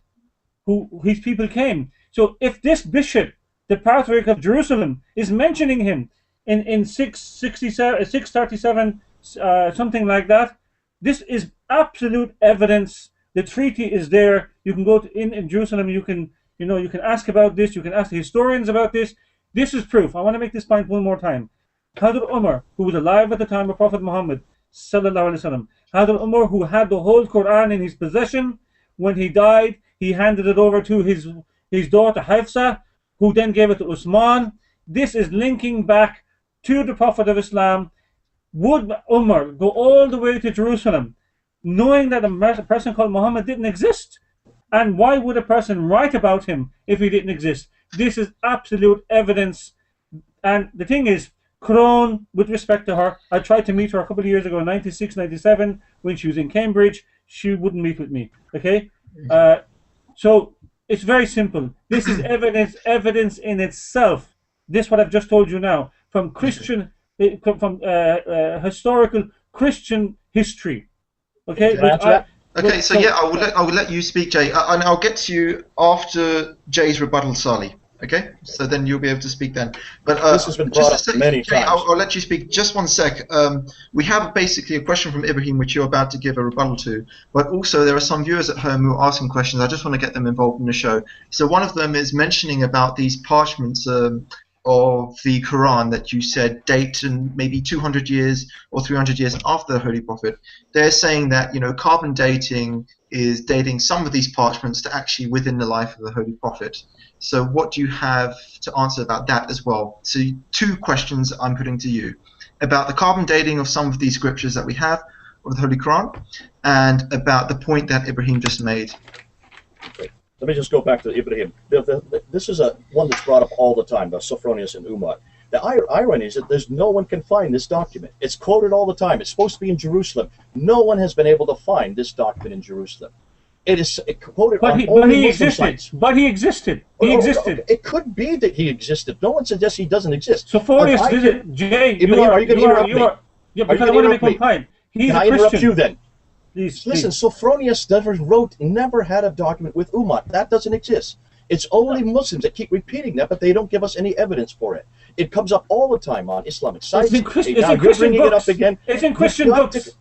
who his people came. So if this bishop, the Patriarch of Jerusalem, is mentioning him in 637, something like that, this is absolute evidence. The treaty is there. You can go in Jerusalem. You can ask about this. You can ask the historians about this. This is proof. I want to make this point one more time. Hazrat Umar, who was alive at the time of Prophet Muhammad sallallahu alaihi wasallam, Hazrat Umar, who had the whole Quran in his possession, when he died, he handed it over to his daughter Hafsa, who then gave it to Usman. This is linking back to the Prophet of Islam. Would Umar go all the way to Jerusalem, knowing that a person called Muhammad didn't exist? And why would a person write about him if he didn't exist? This is absolute evidence. And the thing is, Quran, with respect to her, I tried to meet her a couple of years ago in 96, 97, when she was in Cambridge. She wouldn't meet with me. Okay? So it's very simple. This is evidence in itself. This what I've just told you now, from Christian, from historical Christian history. Okay? Okay, so yeah, I will let you speak, Jay, and I'll get to you after Jay's rebuttal, Saleh. Okay, so then you'll be able to speak then. But this has been brought up many times. I'll let you speak. Just one sec. We have basically a question from Ibrahim, which you're about to give a rebuttal to. But also there are some viewers at home who are asking questions. I just want to get them involved in the show. So one of them is mentioning about these parchments of the Quran that you said date and maybe 200 years or 300 years after the Holy Prophet. They're saying that carbon dating is dating some of these parchments to actually within the life of the Holy Prophet. So what do you have to answer about that as well? So two questions I'm putting to you about the carbon dating of some of these scriptures that we have of the Holy Quran, and about the point that Ibrahim just made. Okay. Let me just go back to Ibrahim. This is one that's brought up all the time, the Sophronius and Ummah. The irony is that no one can find this document. It's quoted all the time. It's supposed to be in Jerusalem. No one has been able to find this document in Jerusalem. It is quoted on only Muslim sites. But he existed. He existed. It could be that he existed. No one suggests he doesn't exist. Sophronius did it. Jay, are you going to interrupt me? Yeah, because I want to make one point. Can I interrupt you then? Please. Listen, Sophronius never had a document with Ummah. That doesn't exist. It's only Muslims that keep repeating that, but they don't give us any evidence for it. It comes up all the time on Islamic sites. It's in Christian books. It up again. It's in Christian books.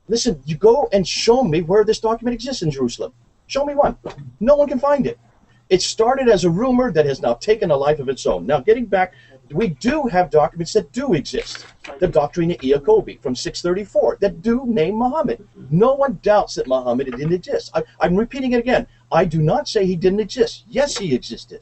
Listen, you go and show me where this document exists in Jerusalem. Show me one. No one can find it. It started as a rumor that has now taken a life of its own. Now, getting back, we do have documents that do exist. The Doctrina Iacobi from 634 that do name Muhammad. No one doubts that Muhammad didn't exist. I'm repeating it again. I do not say he didn't exist. Yes, he existed.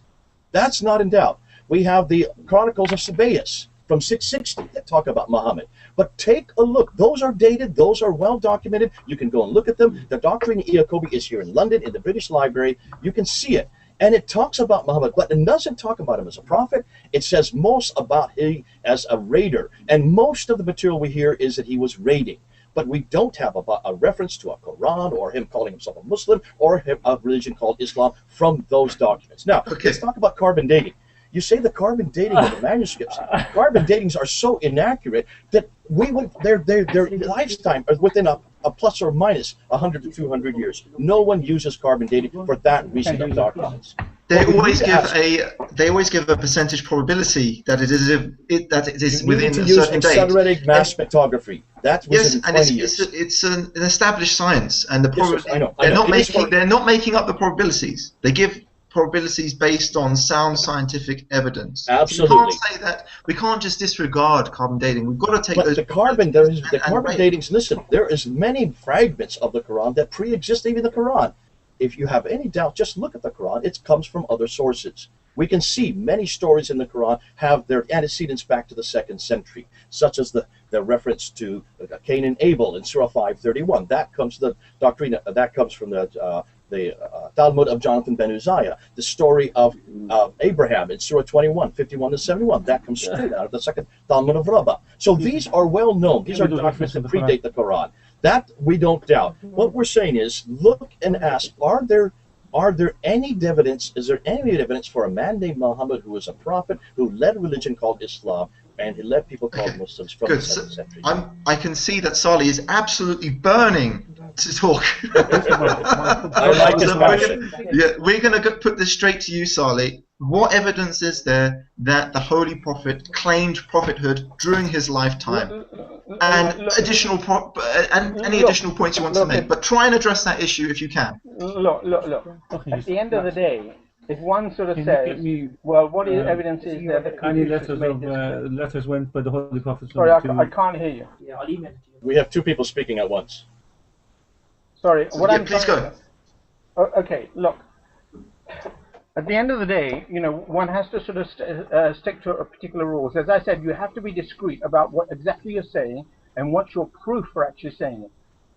That's not in doubt. We have the Chronicles of Sabaeus from 660 that talk about Muhammad. But take a look. Those are dated. Those are well documented. You can go and look at them. The Doctrina Iacobi is here in London in the British Library. You can see it. And it talks about Muhammad, but it doesn't talk about him as a prophet. It says most about him as a raider. And most of the material we hear is that he was raiding. But we don't have a reference to a Quran or him calling himself a Muslim or a religion called Islam from those documents. Now, let's talk about carbon dating. You say the carbon dating of the manuscripts. Carbon datings are so inaccurate that their lifetime is within a plus or minus 100 to 200 years. No one uses carbon dating for that reason of documents. They always give a percentage probability that it is within a certain date. Accelerated mass spectrography. That's within 20 years. It's an established science, and I know. They're not making up the probabilities. They give probabilities based on sound scientific evidence. Absolutely. So we can't say that. We can't just disregard carbon dating. We've got to take those. The carbon datings. Listen, there is many fragments of the Quran that pre-exist even the Quran. if you have any doubt, just look at the Quran. It comes from other sources. We can see many stories in the Quran have their antecedents back to the 2nd century, such as the reference to Cain and Abel in Surah 531. That comes from the doctrine. That comes from the Talmud of Jonathan ben Uzziah. The story of Abraham in Surah 21, 51 to 71. That comes straight out of the 2nd Talmud of Rabbah. So these are well known. These are documents that predate the Quran. That we don't doubt. What we're saying is, look and ask: Are there any evidence? Is there any evidence for a man named Muhammad who was a prophet who led a religion called Islam, and he led people called Muslims from the 2nd century? I can see that Saleh is absolutely burning to talk. I like his passion. We're going to put this straight to you, Saleh. What evidence is there that the Holy Prophet claimed prophethood during his lifetime? And any additional points you want to make, but try and address that issue if you can. Look. At the end of the day, if one sort of says, well, what is evidence is there that any letters went by the Holy Prophet? Sorry, I can't hear you. Yeah, I'll email it to you. We have two people speaking at once. Sorry, please go. Okay, look. At the end of the day, one has to sort of stick to a particular rules. As I said, you have to be discreet about what exactly you're saying and what's your proof for actually saying it.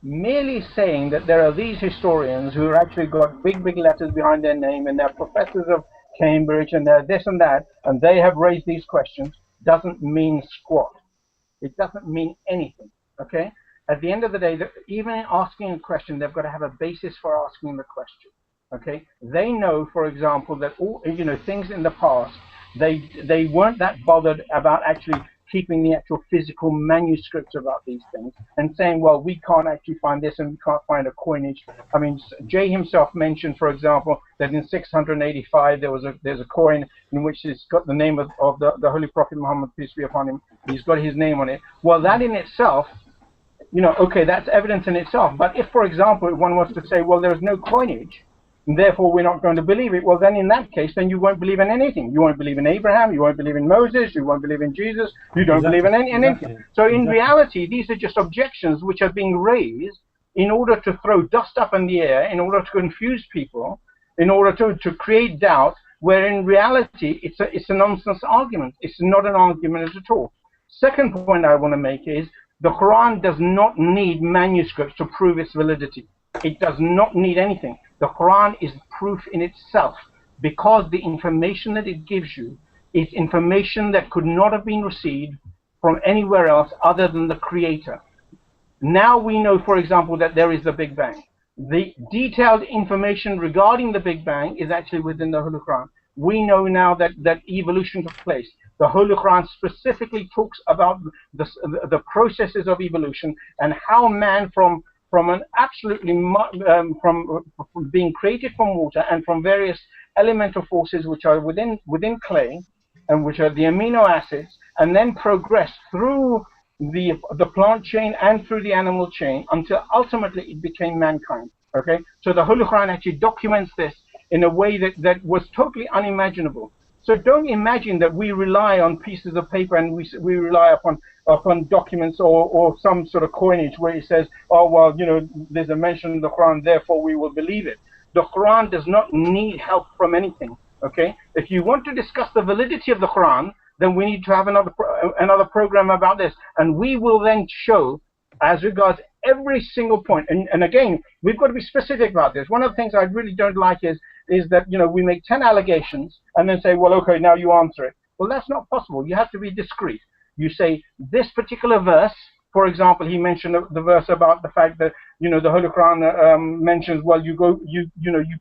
Merely saying that there are these historians who actually got big letters behind their name and they're professors of Cambridge and they're this and that, and they have raised these questions, doesn't mean squat. It doesn't mean anything, okay? At the end of the day, even in asking a question, they've got to have a basis for asking the question. Okay, they know, for example, that all things in the past, they weren't that bothered about actually keeping the actual physical manuscripts about these things and saying, well, we can't actually find this and we can't find a coinage. I mean, Jay himself mentioned, for example, that in 685 there's a coin in which it's got the name of the Holy Prophet Muhammad, peace be upon him. He's got his name on it. Well, that in itself, okay, that's evidence in itself. But if, for example, one was to say, well, there's no coinage, and therefore we're not going to believe it, well then in that case, then you won't believe in anything. You won't believe in Abraham, you won't believe in Moses, you won't believe in Jesus, you don't believe in anything. So in reality, these are just objections which are being raised in order to throw dust up in the air, in order to confuse people, in order to create doubt, where in reality it's a nonsense argument. It's not an argument at all. Second point I want to make is the Quran does not need manuscripts to prove its validity. It does not need anything. The Quran is proof in itself, because the information that it gives you is information that could not have been received from anywhere else other than the Creator. Now we know, for example, that there is the Big Bang. The detailed information regarding the Big Bang is actually within the Holy Quran. We know now that evolution took place. The Holy Quran specifically talks about the processes of evolution and how man from an absolutely from being created from water and from various elemental forces which are within clay and which are the amino acids, and then progress through the plant chain and through the animal chain until ultimately it became mankind. Okay, so the Holy Quran actually documents this in a way that was totally unimaginable. So don't imagine that we rely on pieces of paper and we rely upon documents or some sort of coinage where it says, oh, well, there's a mention in the Quran, therefore we will believe it. The Quran does not need help from anything, okay? If you want to discuss the validity of the Quran, then we need to have another program about this. And we will then show, as regards every single point, and again, we've got to be specific about this. One of the things I really don't like is that, we make 10 allegations and then say, well, okay, now you answer it. Well, that's not possible. You have to be discreet. You say this particular verse, for example, he mentioned the verse about the fact that, the Holy Quran mentions, well, you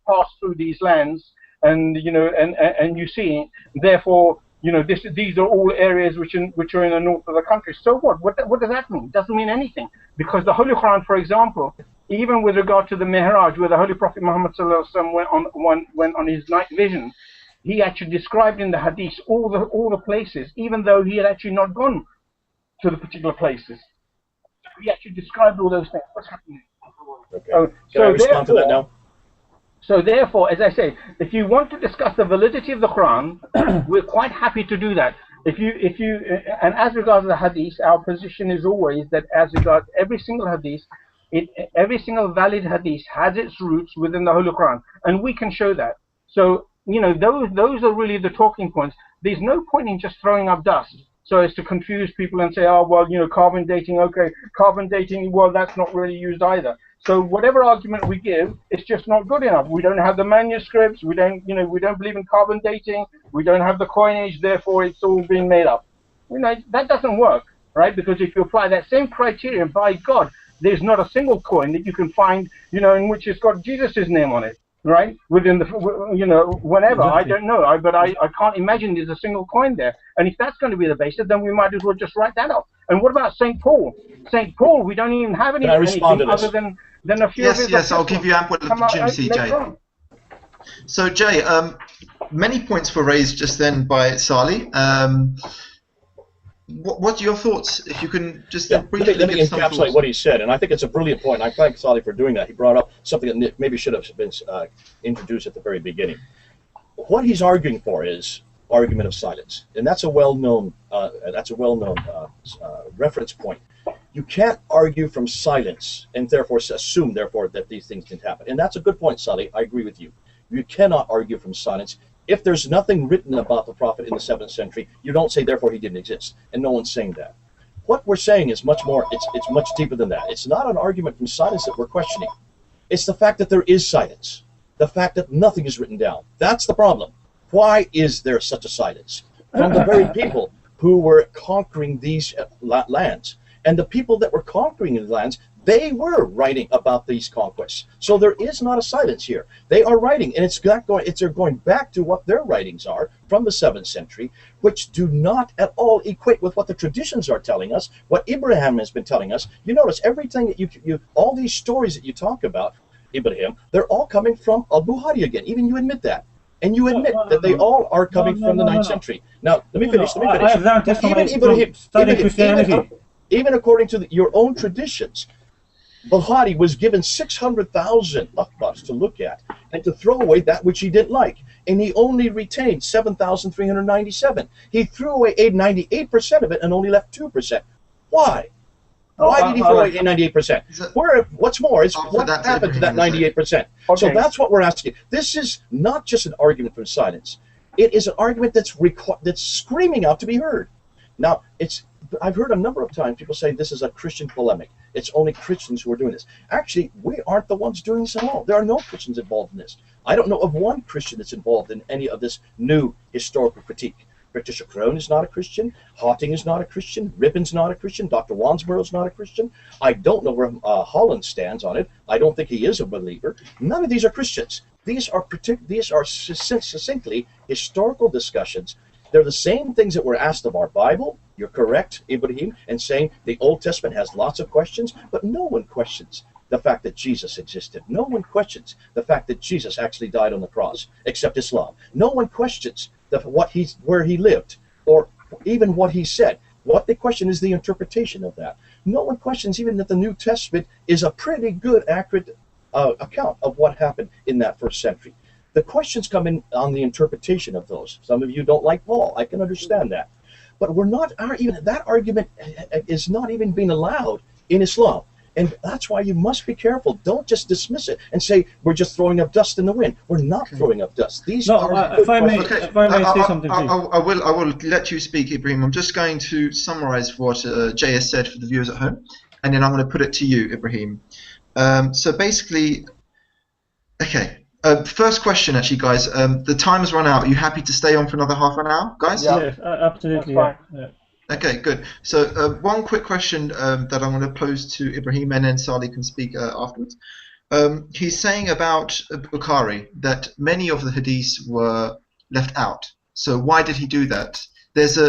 pass through these lands and, and you see, therefore, these are all areas which are in the north of the country. So what? What does that mean? It doesn't mean anything, because the Holy Quran, for example, even with regard to the Mi'raj, where the Holy Prophet Muhammad went on his night vision, he actually described in the Hadith all the places, even though he had actually not gone to the particular places. He actually described all those things. What's happening? Okay. Can I respond to that now? So therefore, as I say, if you want to discuss the validity of the Quran, we're quite happy to do that. And as regards the Hadith, our position is always that as regards every single Hadith, Every single valid hadith has its roots within the Holy Quran, and we can show that. So, those are really the talking points. There's no point in just throwing up dust so as to confuse people and say, oh, well, carbon dating, okay, carbon dating, well, that's not really used either. So whatever argument we give, it's just not good enough. We don't have the manuscripts. We don't believe in carbon dating. We don't have the coinage. Therefore, it's all being made up. That doesn't work, right? Because if you apply that same criterion, by God, there's not a single coin that you can find, in which it's got Jesus' name on it, right? Within the, whenever, Exactly. I don't know, but I can't imagine there's a single coin there. And if that's going to be the basis, then we might as well just write that up. And what about St. Paul? St. Paul, we don't even have anything other than a few of his Yes, I'll give you ample opportunity, Jay. So, Jay, many points were raised just then by Saleh. What are your thoughts? If you can just briefly let me encapsulate what he said, and I think it's a brilliant point. I thank Saleh for doing that. He brought up something that maybe should have been introduced at the very beginning. What he's arguing for is argument of silence, and that's a well-known reference point. You can't argue from silence and therefore assume that these things didn't happen, and that's a good point, Saleh. I agree with you. You cannot argue from silence. If there's nothing written about the Prophet in the 7th century, you don't say, therefore, he didn't exist. And no one's saying that. What we're saying is much more, it's much deeper than that. It's not an argument from silence that we're questioning. It's the fact that there is silence. The fact that nothing is written down. That's the problem. Why is there such a silence? From the very people who were conquering these lands. And the people that were conquering the lands, they were writing about these conquests. So there is not a silence here. They are writing, and they're going back to what their writings are from the 7th century, which do not at all equate with what the traditions are telling us, what Ibrahim has been telling us. You notice everything that all these stories that you talk about, Ibrahim, they're all coming from Al-Bukhari again. Even you admit that. And you admit that they all are coming from the 9th century. Now, let me finish. I have learned this from studying Christianity. Even according to your own traditions, Bukhari was given 600,000 akhbars to look at and to throw away that which he didn't like. And he only retained 7,397. He threw away 98% of it and only left 2%. Why? Why did he throw away 98%? What's more is what happened to that 98%? Okay. So that's what we're asking. This is not just an argument from silence. It is an argument that's screaming out to be heard. Now, I've heard a number of times people say this is a Christian polemic. It's only Christians who are doing this. Actually, we aren't the ones doing this at all. There are no Christians involved in this. I don't know of one Christian that's involved in any of this new historical critique. Patricia Crone is not a Christian. Hawting is not a Christian. Ribbon's not a Christian. Dr. Wansboro's not a Christian. I don't know where Holland stands on it. I don't think he is a believer. None of these are Christians. These are succinctly historical discussions. They're the same things that were asked of our Bible. You're correct, Ibrahim, in saying the Old Testament has lots of questions, but no one questions the fact that Jesus existed. No one questions the fact that Jesus actually died on the cross, except Islam. No one questions where he lived, or even what he said. What they question is the interpretation of that. No one questions even that the New Testament is a pretty good, accurate account of what happened in that 1st century. The questions come in on the interpretation of those. Some of you don't like Paul. I can understand that. But we're not even, that argument is not even being allowed in Islam. And that's why you must be careful. Don't just dismiss it and say, we're just throwing up dust in the wind. We're not throwing up dust. If I may say something, please. I will let you speak, Ibrahim. I'm just going to summarize what Jay has said for the viewers at home, and then I'm going to put it to you, Ibrahim. So basically, okay. First question, actually, guys. The time has run out. Are you happy to stay on for another half an hour, guys? Yeah, absolutely. Yeah. Okay, good. So one quick question that I'm going to pose to Ibrahim, and then Saleh can speak afterwards. He's saying about Bukhari that many of the hadiths were left out. So why did he do that?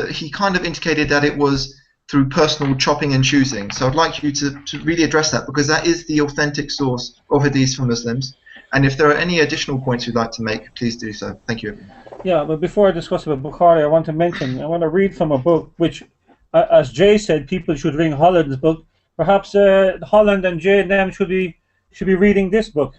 He kind of indicated that it was through personal chopping and choosing. So I'd like you to really address that, because that is the authentic source of hadiths for Muslims. And if there are any additional points you'd like to make, please do so. Thank you. Yeah, but before I discuss about Bukhari, I want to read from a book which, as Jay said, people should read Holland's book. Perhaps Holland and Jay and them should be reading this book.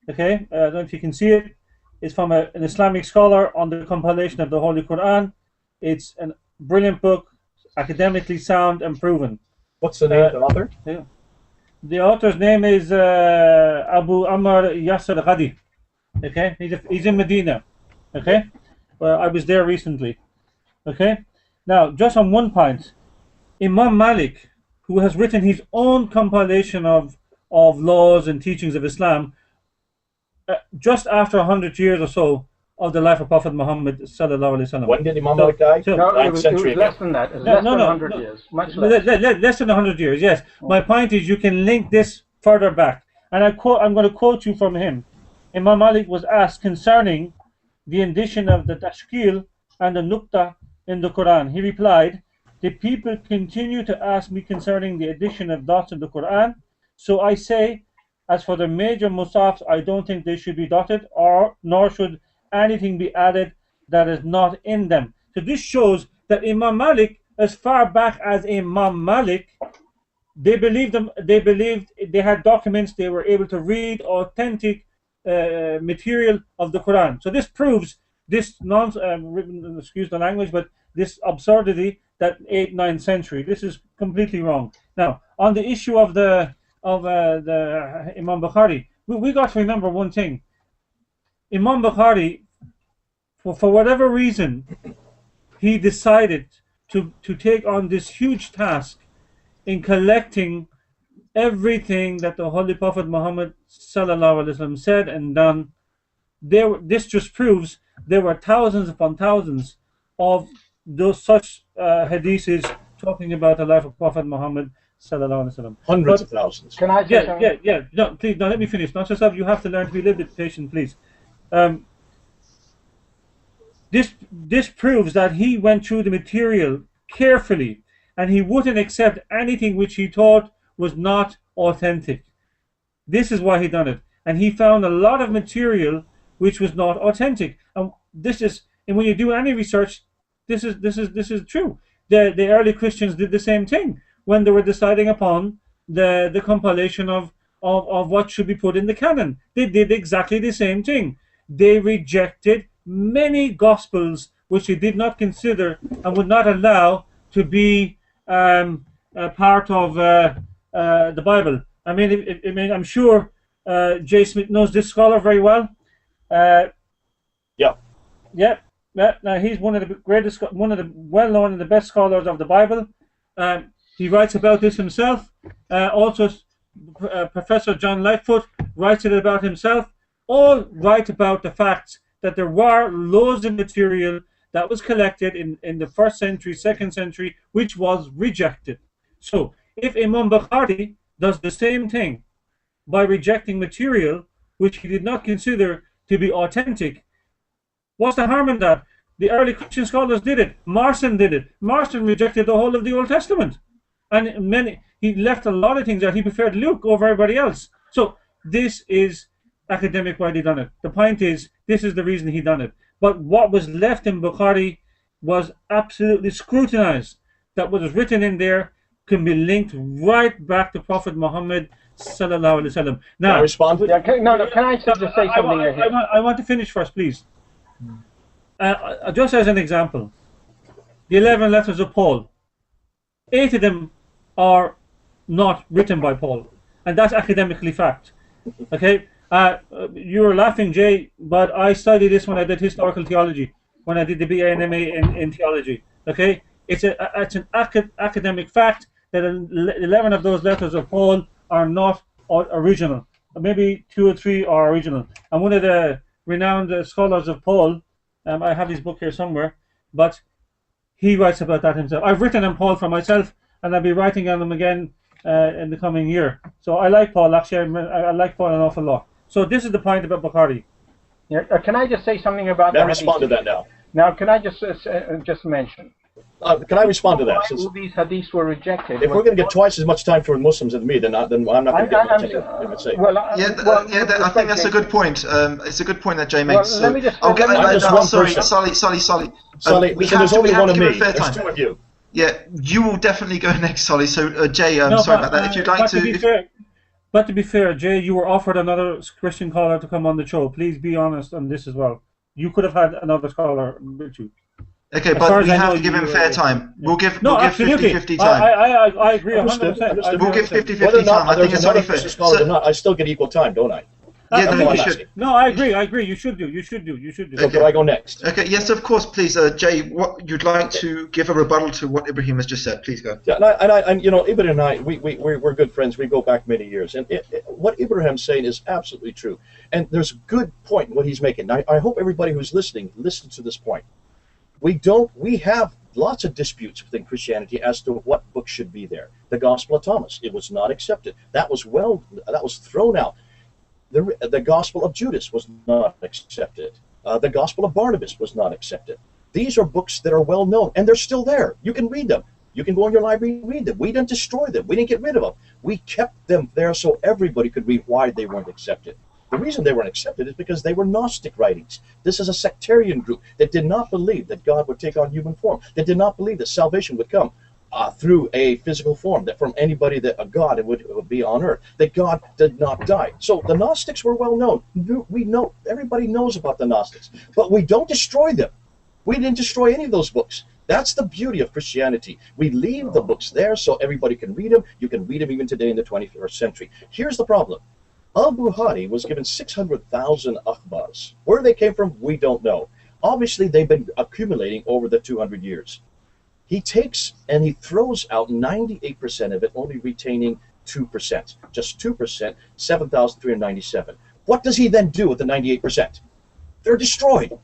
Okay, I don't know if you can see it. It's from an Islamic scholar on the compilation of the Holy Quran. It's a brilliant book, academically sound and proven. What's the name of the author? Yeah. The author's name is Abu Amr Yasser Ghadi. Okay, he's in Medina. Okay, well, I was there recently. Okay, now just on one point, Imam Malik, who has written his own compilation of laws and teachings of Islam, just after 100 years or so of the life of Prophet Muhammad sallallahu alaihi wasallam. When did Imam Malik die? So, No, it Ninth was century less again. than that. It was less than 100 years. Much less. less than 100 years. Yes. My point is, you can link this further back, and I'm going to quote you from him. Imam Malik was asked concerning the addition of the tashkil and the nukta in the Quran. He replied, "The people continue to ask me concerning the addition of dots in the Quran, so I say, as for the major musafs, I don't think they should be dotted, nor should anything be added that is not in them." So this shows that Imam Malik, as far back as Imam Malik, they believed they had documents, they were able to read authentic material of the Quran. So this proves this excuse the language, but this absurdity that 8th, 9th century. This is completely wrong. Now, on the issue of the Imam Bukhari, we got to remember one thing. Imam Bukhari, for whatever reason, he decided to take on this huge task in collecting everything that the Holy Prophet Muhammad sallallahu alaihi wasallam said and done. This just proves there were thousands upon thousands of those such hadiths talking about the life of Prophet Muhammad sallallahu alaihi wasallam. Hundreds of thousands. Can I say something? Yeah. No, please, no, let me finish. Not yourself. You have to learn to be a little bit patient, please. This proves that he went through the material carefully, and he wouldn't accept anything which he thought was not authentic. This is why he done it, and he found a lot of material which was not authentic. And when you do any research, this is true. The early Christians did the same thing when they were deciding upon the compilation of what should be put in the canon. They did exactly the same thing. They rejected many gospels which they did not consider and would not allow to be a part of the Bible. I mean, I'm sure J. Smith knows this scholar very well. Yeah. Now he's one of the greatest, one of the well-known and the best scholars of the Bible. He writes about this himself. Also, Professor John Lightfoot writes it about himself. All write about the fact that there were loads of material that was collected in the 1st century, 2nd century, which was rejected. So, if Imam Bukhari does the same thing by rejecting material which he did not consider to be authentic, what's the harm in that? The early Christian scholars did it. Marston did it. Marston rejected the whole of the Old Testament. And he left a lot of things that he preferred Luke over everybody else. So, this is academic why they done it. The point is, this is the reason he done it. But what was left in Bukhari was absolutely scrutinized. That what was written in there can be linked right back to Prophet Muhammad sallallahu alaihi wasallam. Now, Can I respond? Can I just say something here? I want to finish first, please. Just as an example, the 11 letters of Paul, 8 of them are not written by Paul, and that's academically fact. Okay. You were laughing, Jay, but I studied this when I did historical theology, when I did the BA and MA in theology. Okay, it's an academic fact that 11 of those letters of Paul are not original. Maybe 2 or 3 are original. And one of the renowned scholars of Paul, I have his book here somewhere, but he writes about that himself. I've written on Paul for myself, and I'll be writing on him again in the coming year. So I like Paul, actually. I like Paul an awful lot. So this is the point about Bukhari. Yeah, can I just say something about Now that? respond to that now. Now, can I just mention? Can I respond to that? Why all these hadiths were rejected? If we're going to get twice as much time for Muslims as me, then I'm not going to get much time. I think that's a good point. It's a good point that Jay makes. Well, let me just. Sorry, Saleh. There's only one of me. There's 2 of you. Yeah, you will definitely go next, Saleh. So, Jay, sorry about that. If you'd like to. But to be fair, Jay, you were offered another Christian caller to come on the show. Please be honest on this as well. You could have had another caller with you. Okay, As far but as we I have know, to give him fair time. We'll give No, we'll give absolutely. 50-50 time. I agree 100%. Understood. We'll give 100%. 50-50 Whether or time. not I think there's it's another only fair. Christian scholar or not, I still get equal time, don't I? Yeah, That's no, all you I'm should. asking. No, I agree. You should do. So do I go next? Okay, yes, of course, please. Jay, what you'd like to give a rebuttal to what Ibrahim has just said. Please go. Yeah, and you know, Ibrahim and I, we're good friends. We go back many years, and what Ibrahim's saying is absolutely true. And there's a good point in what he's making. I hope everybody who's listening listens to this point. We have lots of disputes within Christianity as to what book should be there. The Gospel of Thomas, it was not accepted. That was thrown out. The Gospel of Judas was not accepted. The Gospel of Barnabas was not accepted. These are books that are well known, and they're still there. You can read them. You can go in your library and read them. We didn't destroy them. We didn't get rid of them. We kept them there so everybody could read why they weren't accepted. The reason they weren't accepted is because they were Gnostic writings. This is a sectarian group that did not believe that God would take on human form, that did not believe that salvation would come through a physical form, that from anybody that a God it would be on earth, that God did not die. So the Gnostics were well known. We know, everybody knows about the Gnostics, but we don't destroy them. We didn't destroy any of those books. That's the beauty of Christianity. We leave the books there so everybody can read them. You can read them even today in the 21st century. Here's the problem. Al-Bukhari was given 600,000 akhbars. Where they came from, we don't know. Obviously, they've been accumulating over the 200 years. He takes and he throws out 98% of it, only retaining 2%. Just 2%, 7,397. What does he then do with the 98%? They're destroyed.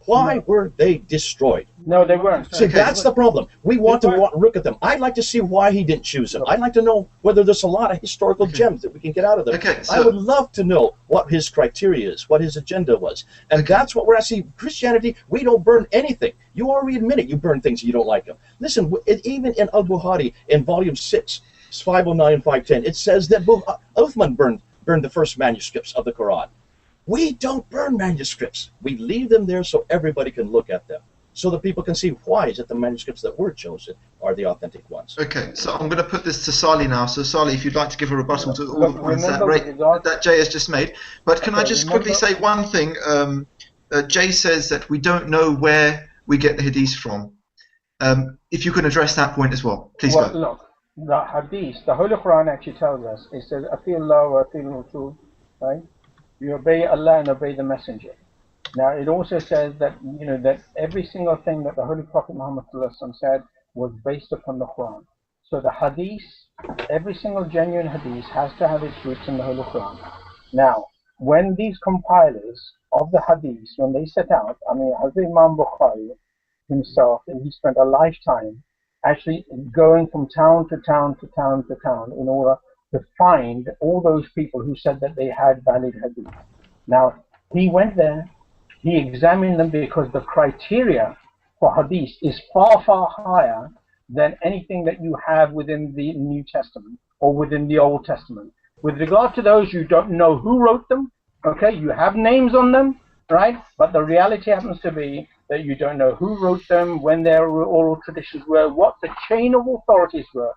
Why were they destroyed? No, they weren't. See, that's the problem. We want to look at them. I'd like to see why he didn't choose them. I'd like to know whether there's a lot of historical gems that we can get out of them. Okay, so I would love to know what his criteria is, what his agenda was. And that's what we're asking. Christianity, we don't burn anything. You already admit it. You burn things and you don't like them. Listen, even in Al-Bukhari, in volume 6, 509 and 510, it says that Uthman burned the first manuscripts of the Quran. We don't burn manuscripts. We leave them there so everybody can look at them, so that people can see why is it the manuscripts that were chosen are the authentic ones. Okay, so I'm going to put this to Saleh now. So Saleh, if you'd like to give a rebuttal to all the points that Jay has just made. But can I just quickly say one thing? Jay says that we don't know where we get the hadith from. If you can address that point as well, please go. Look, the hadith, the Holy Quran actually tells us, it says, "Ati Allah wa ati Rasul," right? You obey Allah and obey the Messenger. Now, it also says that, you know, that every single thing that the Holy Prophet Muhammad said was based upon the Quran. So the hadith, every single genuine hadith has to have its roots in the Holy Quran. Now, when these compilers of the hadith, when they set out, I mean, Hazrat Imam Bukhari himself, and he spent a lifetime actually going from town to town to town to town in order to find all those people who said that they had valid hadith. Now, he went there, he examined them because the criteria for hadith is far, far higher than anything that you have within the New Testament or within the Old Testament. With regard to those, you don't know who wrote them, okay? You have names on them, right? But the reality happens to be that you don't know who wrote them, when their oral traditions were, what the chain of authorities were.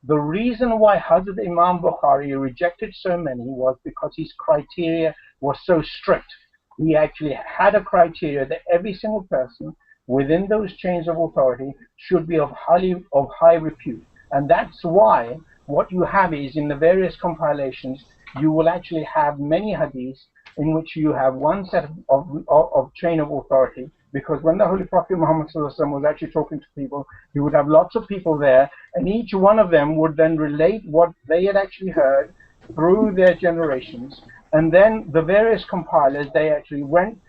The reason why Hazrat Imam Bukhari rejected so many was because his criteria was so strict. He actually had a criteria that every single person within those chains of authority should be of high repute. And that's why what you have is, in the various compilations, you will actually have many hadiths in which you have one set of chain of authority, because when the Holy Prophet Muhammad was actually talking to people, he would have lots of people there, and each one of them would then relate what they had actually heard through their generations. And then the various compilers, they actually went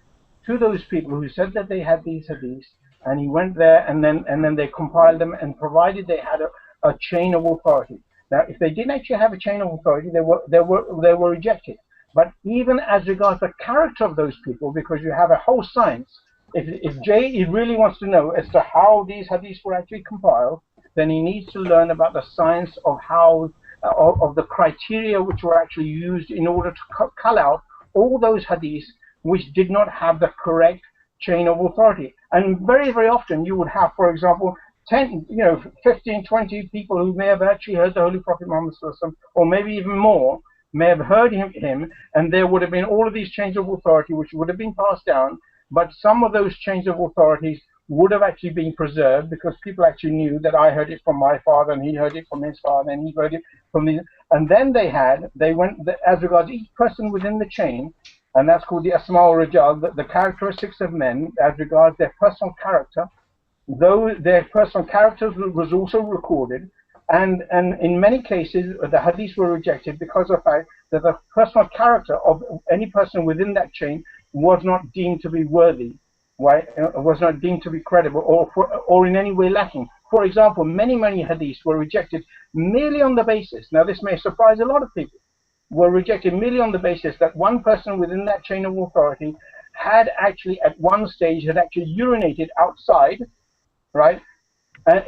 to those people who said that they had these hadiths, and he went there and then they compiled them, and provided they had a chain of authority. Now, if they didn't actually have a chain of authority, they were rejected. But even as regards the character of those people, because you have a whole science, if Jay really wants to know as to how these hadiths were actually compiled, then he needs to learn about the science of how of the criteria which were actually used in order to cull out all those hadiths which did not have the correct chain of authority. And very, very often you would have, for example, 10, 15, 20 people who may have actually heard the Holy Prophet Muhammad, or maybe even more, may have heard him, and there would have been all of these chains of authority which would have been passed down, but some of those chains of authorities would have actually been preserved because people actually knew that I heard it from my father and he heard it from his father and he heard it from the, and then they went as regards each person within the chain, and that's called the Asma al-Rijal, the characteristics of men as regards their personal character. Though their personal characters was also recorded, and in many cases the hadiths were rejected because of the fact that the personal character of any person within that chain was not deemed to be worthy, right? Was not deemed to be credible, or in any way lacking. For example, many hadiths were rejected merely on the basis, now this may surprise a lot of people, were rejected merely on the basis that one person within that chain of authority had actually at one stage had actually urinated outside, right,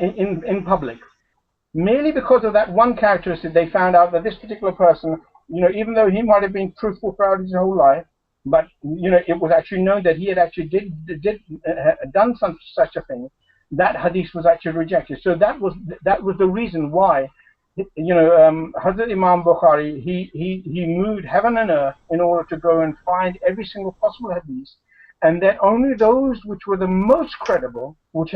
in public. Merely because of that one characteristic, they found out that this particular person, even though he might have been truthful throughout his whole life, but it was actually known that he had actually done such a thing. That hadith was actually rejected. So that was the reason why, Hazrat Imam Bukhari he moved heaven and earth in order to go and find every single possible hadith, and then only those which were the most credible, which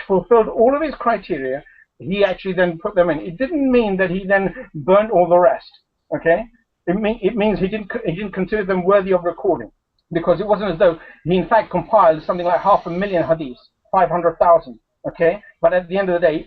fulfilled all of his criteria, he actually then put them in. It didn't mean that he then burnt all the rest. Okay, it means he didn't consider them worthy of recording, because it wasn't as though he in fact compiled something like 500,000 hadiths, 500,000. Okay, but at the end of the day,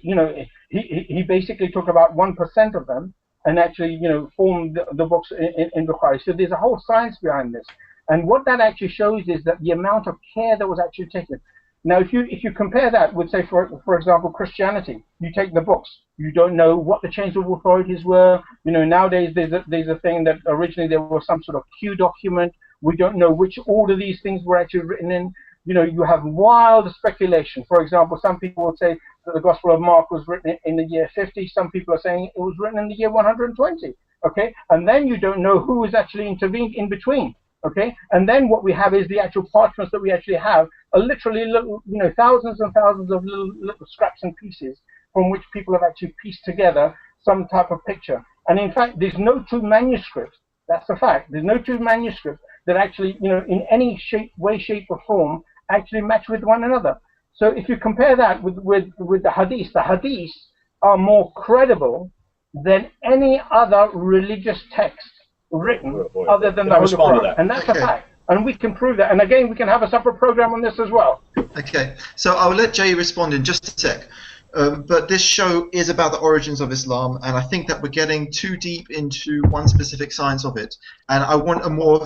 he basically took about 1% of them and actually formed the books in Bukhari. So there's a whole science behind this. And what that actually shows is that the amount of care that was actually taken. Now, if you compare that with, say, for example, Christianity, you take the books, you don't know what the chains of authorities were. Nowadays there's a thing that originally there was some sort of Q document. We don't know which order these things were actually written in. You have wild speculation. For example, some people will say that the Gospel of Mark was written in the year 50. Some people are saying it was written in the year 120. Okay, and then you don't know who is actually intervened in between. Okay, and then what we have is the actual parchments that we actually have are literally little, thousands and thousands of little scraps and pieces from which people have actually pieced together some type of picture. And in fact, there's no two manuscripts. That's the fact. There's no two manuscripts that actually, in any way, shape, or form, actually match with one another. So if you compare that with the hadiths are more credible than any other religious text written other than the Holy Quran, and that's a fact, and we can prove that. And again, we can have a separate program on this as well. Okay, so I'll let Jay respond in just a sec. But this show is about the origins of Islam, and I think that we're getting too deep into one specific science of it, and I want a more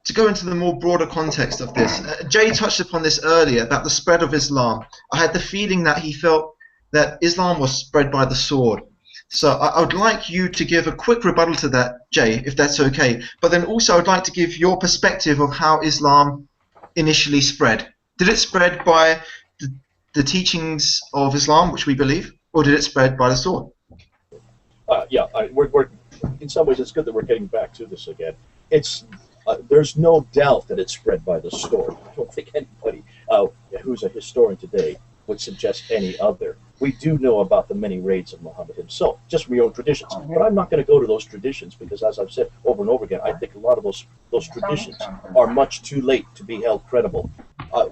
to go into the more broader context of this. Jay touched upon this earlier about the spread of Islam. I had the feeling that he felt that Islam was spread by the sword. So I would like you to give a quick rebuttal to that, Jay, if that's okay. But then also I would like to give your perspective of how Islam initially spread. Did it spread by the teachings of Islam, which we believe, or did it spread by the sword? We're in some ways it's good that we're getting back to this again. There's no doubt that it's spread by the sword. I don't think anybody who's a historian today would suggest any other. We do know about the many raids of Muhammad himself, just from your own traditions. But I'm not going to go to those traditions because, as I've said over and over again, I think a lot of those traditions are much too late to be held credible.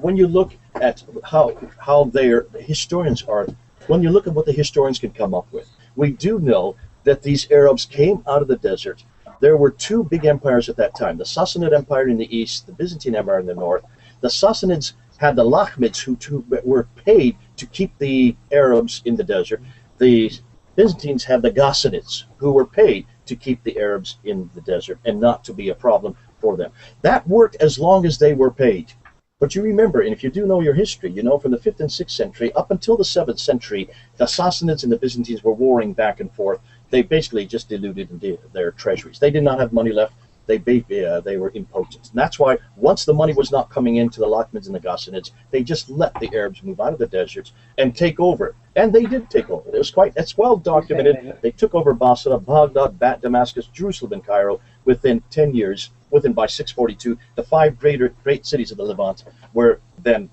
When you look at how their historians are, when you look at what the historians can come up with, we do know that these Arabs came out of the desert. There were two big empires at that time: the Sassanid Empire in the east, the Byzantine Empire in the north. The Sassanids had the Lahmids who were paid to keep the Arabs in the desert. The Byzantines had the Ghassanids who were paid to keep the Arabs in the desert and not to be a problem for them. That worked as long as they were paid. But you remember, and if you do know your history, from the 5th and 6th century up until the 7th century, the Sassanids and the Byzantines were warring back and forth. They basically just diluted their treasuries. They did not have money left. They were impotent. And that's why once the money was not coming into the Lahmids and the Ghassanids, they just let the Arabs move out of the deserts and take over. And they did take over. It's well documented. They took over Basra, Baghdad, Damascus, Jerusalem, and Cairo within 10 years. By 642, the 5 great cities of the Levant were then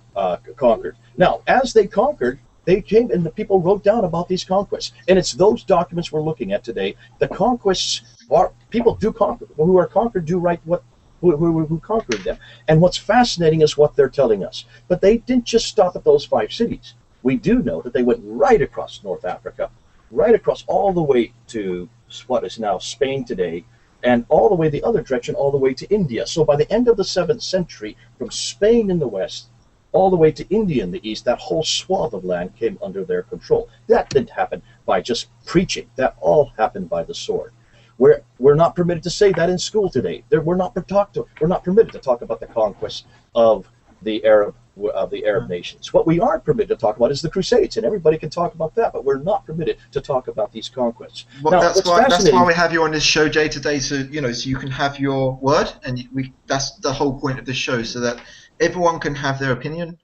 conquered. Now, as they conquered, they came and the people wrote down about these conquests. And it's those documents we're looking at today. The conquests are, people do conquer. Who are conquered do write what who conquered them. And what's fascinating is what they're telling us. But they didn't just stop at those 5 cities. We do know that they went right across North Africa, right across all the way to what is now Spain today, and all the way the other direction, all the way to India. So by the end of the 7th century, from Spain in the west, all the way to India in the east, that whole swath of land came under their control. That didn't happen by just preaching. That all happened by the sword. We're not permitted to say that in school today. We're not permitted to talk about the conquest of the Arab nations. What we are permitted to talk about is the Crusades, and everybody can talk about that, but we're not permitted to talk about these conquests. Well, now, that's why we have you on this show, Jay, today, so you can have your word, and that's the whole point of this show, so that everyone can have their opinion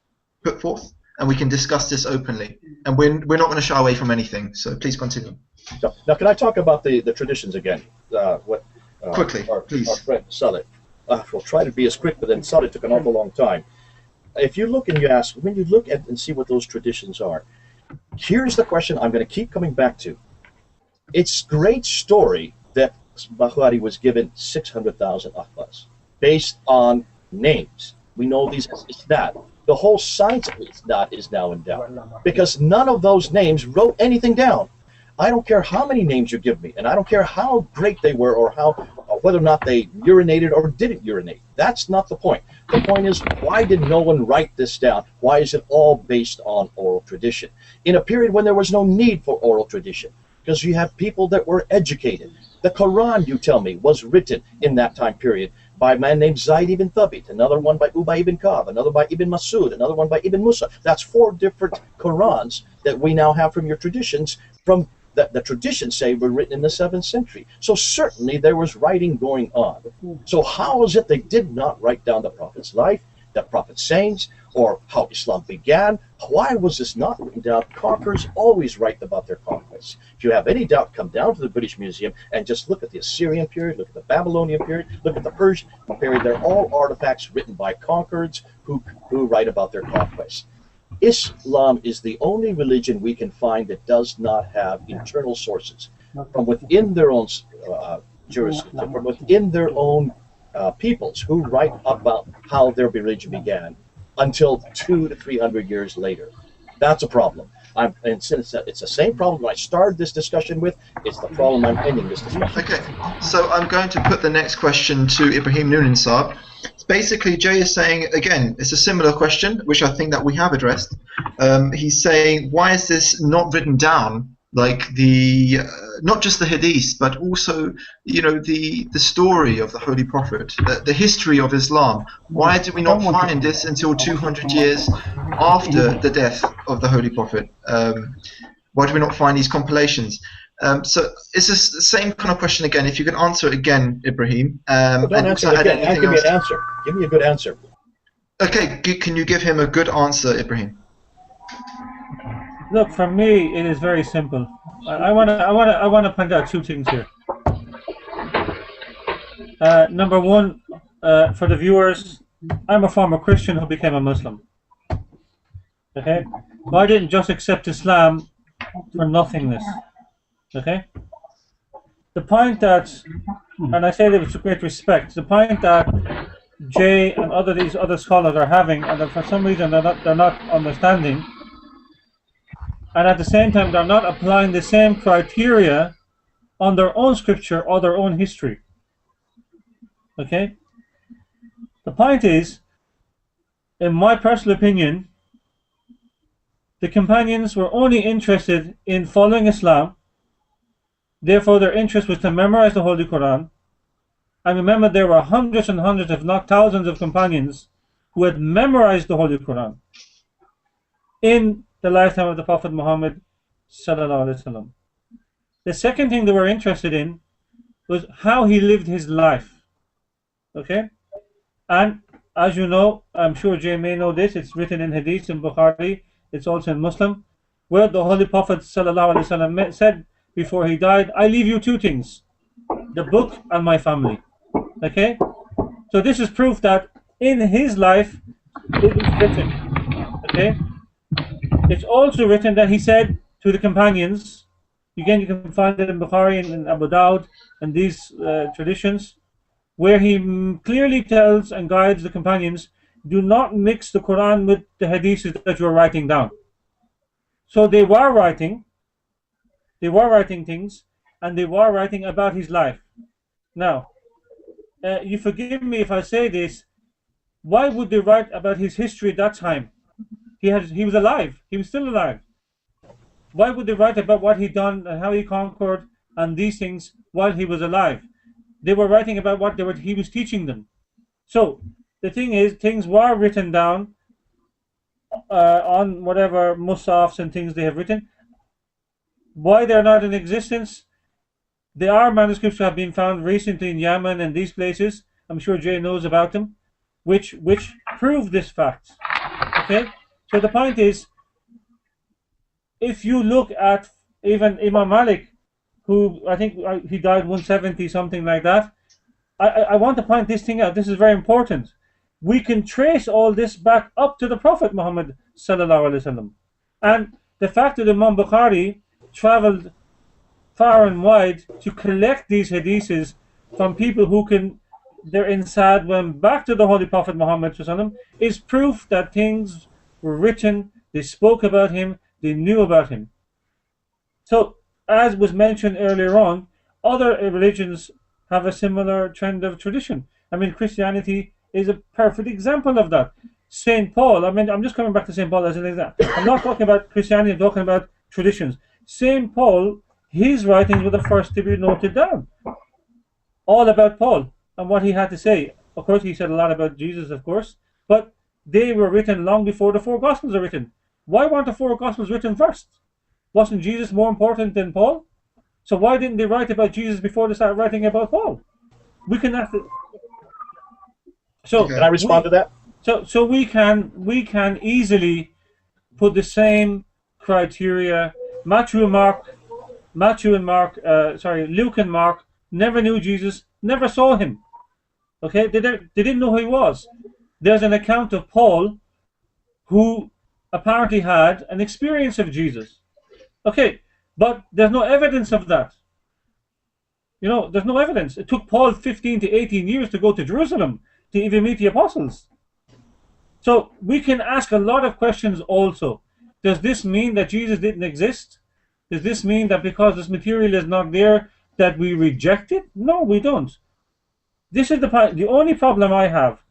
put forth, and we can discuss this openly. And we're not going to shy away from anything. So please continue. So, now, can I talk about the traditions again? Quickly, please. Our friend Saleh. We'll try to be as quick, but then Saleh took an awful long time. If you look and you ask, when you look at and see what those traditions are, here's the question I'm going to keep coming back to. It's a great story that Bukhari was given 600,000 ahbas based on names. We know these as Isnad. The whole science of Isnad is now in doubt because none of those names wrote anything down. I don't care how many names you give me, and I don't care how great they were or whether or not they urinated or didn't urinate. That's not the point. The point is, why did no one write this down? Why is it all based on oral tradition? In a period when there was no need for oral tradition, because you have people that were educated. The Quran, you tell me, was written in that time period by a man named Zayd ibn Thabit, another one by Ubay ibn Ka'b, another by Ibn Masud, another one by Ibn Musa. That's 4 different Qurans that we now have from your traditions, from the traditions say were written in the 7th century. So certainly there was writing going on. So how is it they did not write down the Prophet's life, the Prophet's sayings, or how Islam began? Why was this not written down? Conquerors always write about their conquests. If you have any doubt, come down to the British Museum and just look at the Assyrian period, look at the Babylonian period, look at the Persian period. They're all artifacts written by conquerors who write about their conquests. Islam is the only religion we can find that does not have internal sources from within their own jurisdiction, from within their own peoples who write about how their religion began until 200 to 300 years later. That's a problem. And since it's the same problem I started this discussion with, it's the problem I'm ending this discussion. Okay, so I'm going to put the next question to Ibrahim Noonan Saab. Basically, Jay is saying, again, it's a similar question, which I think that we have addressed. He's saying, why is this not written down, like not just the hadith, but also, the story of the Holy Prophet, the history of Islam? Why did we not find this until 200 years after the death of the Holy Prophet? Why do we not find these compilations? So it's the same kind of question again. If you can answer it again, Ibrahim. Don't answer it again. Give me an answer. Give me a good answer. Okay, can you give him a good answer, Ibrahim? Look, for me, it is very simple. I want to point out 2 things here. Number 1, for the viewers, I'm a former Christian who became a Muslim. Okay, so I didn't just accept Islam for nothingness. Okay, the point that, and I say that with great respect, the point that Jay and these other scholars are having, and that for some reason they're not understanding, and at the same time they're not applying the same criteria on their own scripture or their own history. Okay, the point is, in my personal opinion, the companions were only interested in following Islam. Therefore, their interest was to memorize the Holy Quran. And remember, there were hundreds and hundreds, if not thousands, of companions who had memorized the Holy Quran in the lifetime of the Prophet Muhammad sallallahu alaihi wasallam. The second thing they were interested in was how he lived his life. Okay? And as you know, I'm sure Jay may know this, it's written in Hadith, in Bukhari, it's also in Muslim, where the Holy Prophet sallallahu alaihi wasallam said before he died, I leave you 2 things, the book and my family. Okay? So this is proof that in his life it was written. Okay? It's also written that he said to the companions, again you can find it in Bukhari and in Abu Dawud and these traditions, where he clearly tells and guides the companions, do not mix the Quran with the hadiths that you're writing down. So they were writing things, and they were writing about his life. Now, you forgive me if I say this, why would they write about his history at that time? He was alive. He was still alive. Why would they write about what he'd done and how he conquered and these things while he was alive? They were writing about what he was teaching them. So the thing is, things were written down on whatever mushafs and things they have written. Why they're not in existence? There are manuscripts that have been found recently in Yemen and these places. I'm sure Jay knows about them, which prove this fact. Okay, so the point is, if you look at even Imam Malik, who I think he died 170, something like that. I want to point this thing out. This is very important. We can trace all this back up to the Prophet Muhammad sallallahu alaihi wasallam, and the fact that Imam Bukhari traveled far and wide to collect these hadiths from people who can, their inside went back to the Holy Prophet Muhammad sallallahu alaihi wasallam, is proof that things were written. They spoke about him. They knew about him. So, as was mentioned earlier on, other religions have a similar trend of tradition. I mean, Christianity is a perfect example of that. St. Paul, I mean, I'm just coming back to St. Paul as an example. I'm not talking about Christianity, I'm talking about traditions. St. Paul, his writings were the first to be noted down. All about Paul and what he had to say. Of course, he said a lot about Jesus, of course, but they were written long before the four Gospels are written. Why weren't the four Gospels written first? Wasn't Jesus more important than Paul? So why didn't they write about Jesus before they started writing about Paul? We can have to. So can I respond to that? So we can easily put the same criteria. Luke and Mark never knew Jesus, never saw him. Okay, they didn't know who he was. There's an account of Paul, who apparently had an experience of Jesus. Okay, but there's no evidence of that. You know, there's no evidence. It took Paul 15 to 18 years to go to Jerusalem to even meet the apostles. So we can ask a lot of questions also. Does this mean that Jesus didn't exist? Does this mean that because this material is not there that we reject it? No, we don't. This is the only problem I have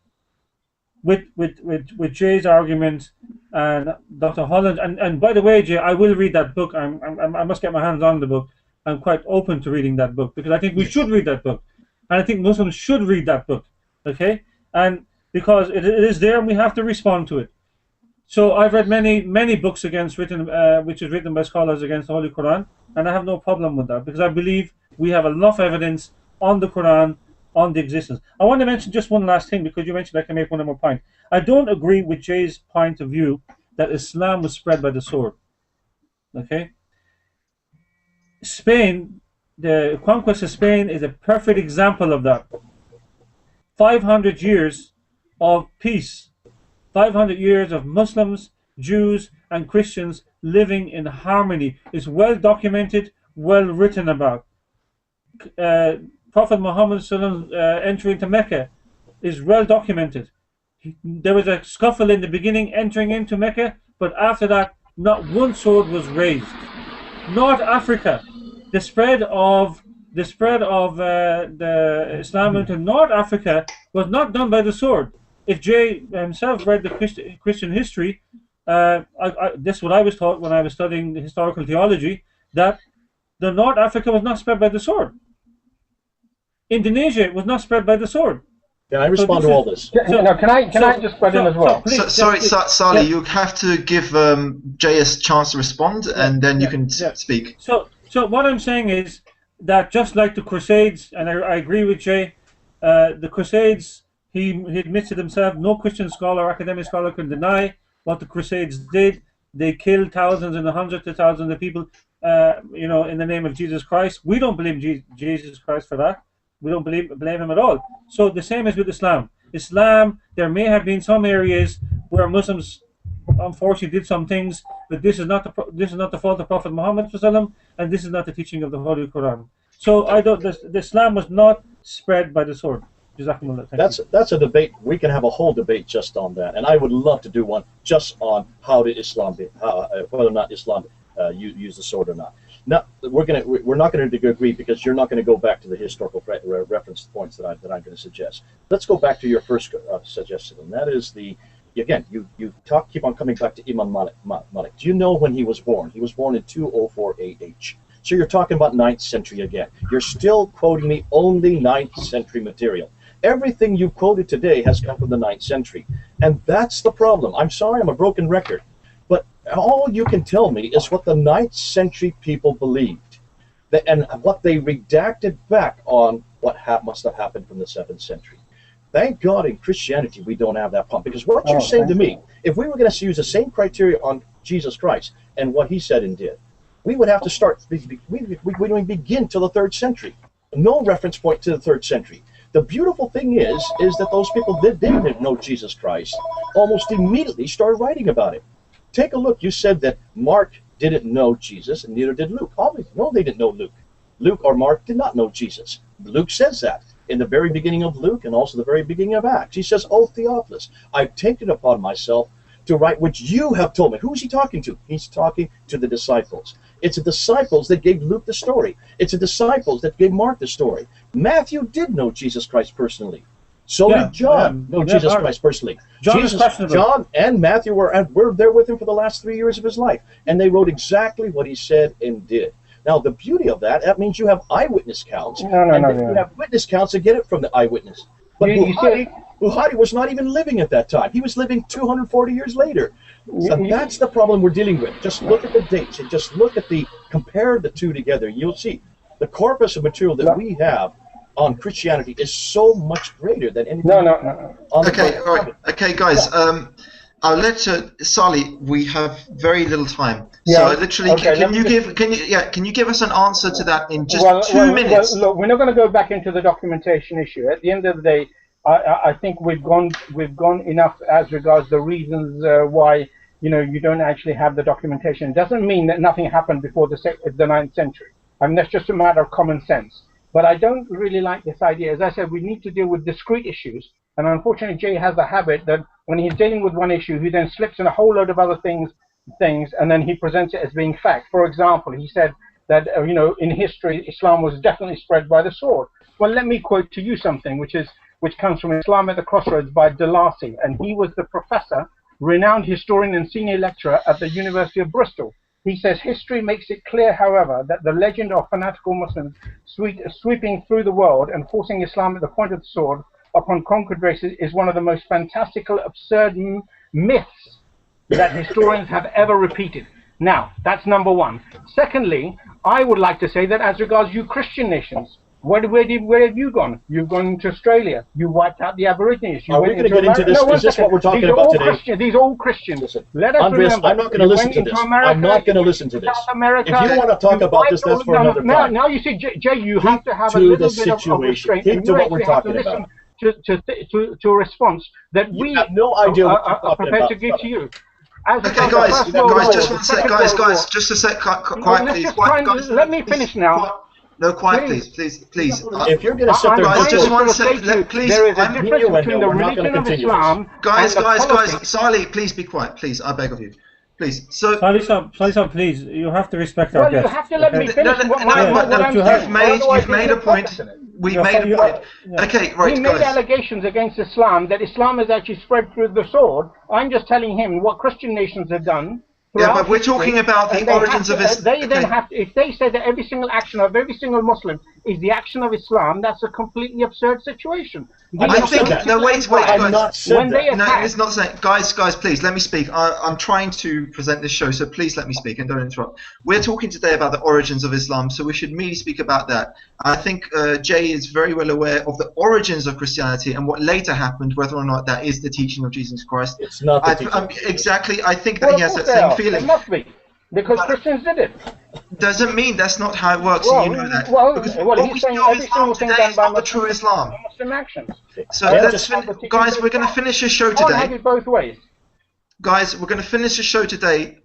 with Jay's argument and Dr. Holland. And by the way, Jay, I will read that book. I must get my hands on the book. I'm quite open to reading that book because I think we should read that book, and I think Muslims should read that book. Okay, and because it is there, and we have to respond to it. So I've read many books which is written by scholars against the Holy Quran, and I have no problem with that because I believe we have enough evidence on the Quran on the existence. I want to mention just one last thing because you mentioned I can make one more point. I don't agree with Jay's point of view that Islam was spread by the sword. Okay, Spain, the conquest of Spain is a perfect example of that. 500 years of peace. 500 years of Muslims, Jews, and Christians living in harmony is well documented, well written about. Prophet Muhammad's entry into Mecca is well documented. There was a scuffle in the beginning entering into Mecca, but after that, not one sword was raised. North Africa, the spread of the Islam into North Africa was not done by the sword. If Jay himself read the Christian history, this is what I was taught when I was studying historical theology, that the North Africa was not spread by the sword. Indonesia was not spread by the sword. Can I respond to all this? Can I just butt in as well? Sorry, Saleh, you have to give Jay a chance to respond, and then you can speak. So what I'm saying is that just like the Crusades, and I agree with Jay, the Crusades, he admits it himself, no Christian scholar, academic scholar can deny what the Crusades did. They killed thousands and hundreds of thousands of people, in the name of Jesus Christ. We don't blame Jesus Christ for that. We don't blame him at all. So the same as with Islam. Islam, there may have been some areas where Muslims unfortunately did some things, but this is not the fault of Prophet Muhammad ﷺ, and this is not the teaching of the Holy Quran. So the Islam was not spread by the sword. Jazakumullah. Thank you. That's a debate. We can have a whole debate just on that, and I would love to do one just on how did Islam whether or not Islam use the sword or not. Now we're not going to agree because you're not going to go back to the historical reference points that I'm going to suggest. Let's go back to your first suggestion, and that is again you keep on coming back to Imam Malik. Do you know when he was born? He was born in 204 AH. So you're talking about 9th century again. You're still quoting me only 9th century material. Everything you quoted today has come from the 9th century. And that's the problem. I'm sorry, I'm a broken record. But all you can tell me is what the 9th century people believed. And what they redacted back on what must have happened from the 7th century. Thank God in Christianity we don't have that pump. Because what you're saying to me, if we were going to use the same criteria on Jesus Christ and what he said and did, we would have to start, we wouldn't begin till the 3rd century. No reference point to the 3rd century. The beautiful thing is that those people that didn't know Jesus Christ almost immediately started writing about it. Take a look. You said that Mark didn't know Jesus, and neither did Luke. Obviously, no, they didn't know Luke. Luke or Mark did not know Jesus. Luke says that in the very beginning of Luke and also the very beginning of Acts. He says, "Oh, Theophilus, I've taken upon myself to write what you have told me." Who is he talking to? He's talking to the disciples. It's the disciples that gave Luke the story. It's the disciples that gave Mark the story. Matthew did know Jesus Christ personally. So did John know Jesus Christ personally. John and Matthew were there with him for the last 3 years of his life. And they wrote exactly what he said and did. Now, the beauty of that means you have eyewitness counts. You have witness counts to get it from the eyewitness. But Buhari was not even living at that time. He was living 240 years later. So that's the problem we're dealing with. Just look at the dates and just look at compare the two together. You'll see the corpus of material that we have on Christianity is so much greater than anything. Okay, all right. Okay, guys. I'll let Saleh. We have very little time, so literally, can you give us an answer to that in just 2 minutes? Look, we're not going to go back into the documentation issue. At the end of the day, I think we've gone enough as regards the reasons why you don't actually have the documentation. It doesn't mean that nothing happened before the 9th century. I mean, that's just a matter of common sense. But I don't really like this idea. As I said, we need to deal with discrete issues. And unfortunately, Jay has the habit that when he's dealing with one issue, he then slips in a whole load of other things, and then he presents it as being fact. For example, he said that in history, Islam was definitely spread by the sword. Well, let me quote to you something which comes from Islam at the Crossroads by Dalasi, and he was the professor, renowned historian and senior lecturer at the University of Bristol. He says, history makes it clear, however, that the legend of fanatical Muslims sweeping through the world and forcing Islam at the point of the sword upon conquered races is one of the most fantastical, absurd myths that historians have ever repeated. Now, that's number one. Secondly, I would like to say that as regards you Christian nations, where have you gone? You've gone to Australia. You wiped out the Aborigines. Are we going to get into this? Is this what we're talking about today? These are all Christians. Listen, let us Andreas, remember. I'm not going to listen to this. I'm not going to listen to this. South America, if you want to talk about this, that's for another time. Now you see, Jay, you have to have a little bit of restraint. Keep to what we're talking about. To a response that we have no idea what are prepared to give to you. Okay, guys, just one sec, guys, just a sec, quiet, please. Let me finish now. No, quiet, please. If you're going to sit there, guys, just one sec, please. There is a difference between the religion of Islam. Guys, Saleh, please be quiet, please. I beg of you, please. So, Saleh, please, you have to respect our guests. You have to let me finish. You've made a point. We made a point. Okay, right, he made allegations against Islam that Islam has actually spread through the sword. I'm just telling him what Christian nations have done. Yeah, but we're talking about the origins of Islam. They then have to, if they say that every single action of every single Muslim is the action of Islam, that's a completely absurd situation. I think that. No, wait, guys. No, it's not saying. Guys, please let me speak. I'm trying to present this show, so please let me speak and don't interrupt. We're talking today about the origins of Islam, so we should merely speak about that. I think Jay is very well aware of the origins of Christianity and what later happened, whether or not that is the teaching of Jesus Christ. It's not the teaching. Exactly. I think that he has that same feeling. It must be, because Christians did it. Doesn't mean that's not how it works. Well, you know that. Because what we know Islam today is not the true Islam. Muslim actions. So guys, we're going to finish the show today. Can't have it both ways. Guys, we're going to finish the show today,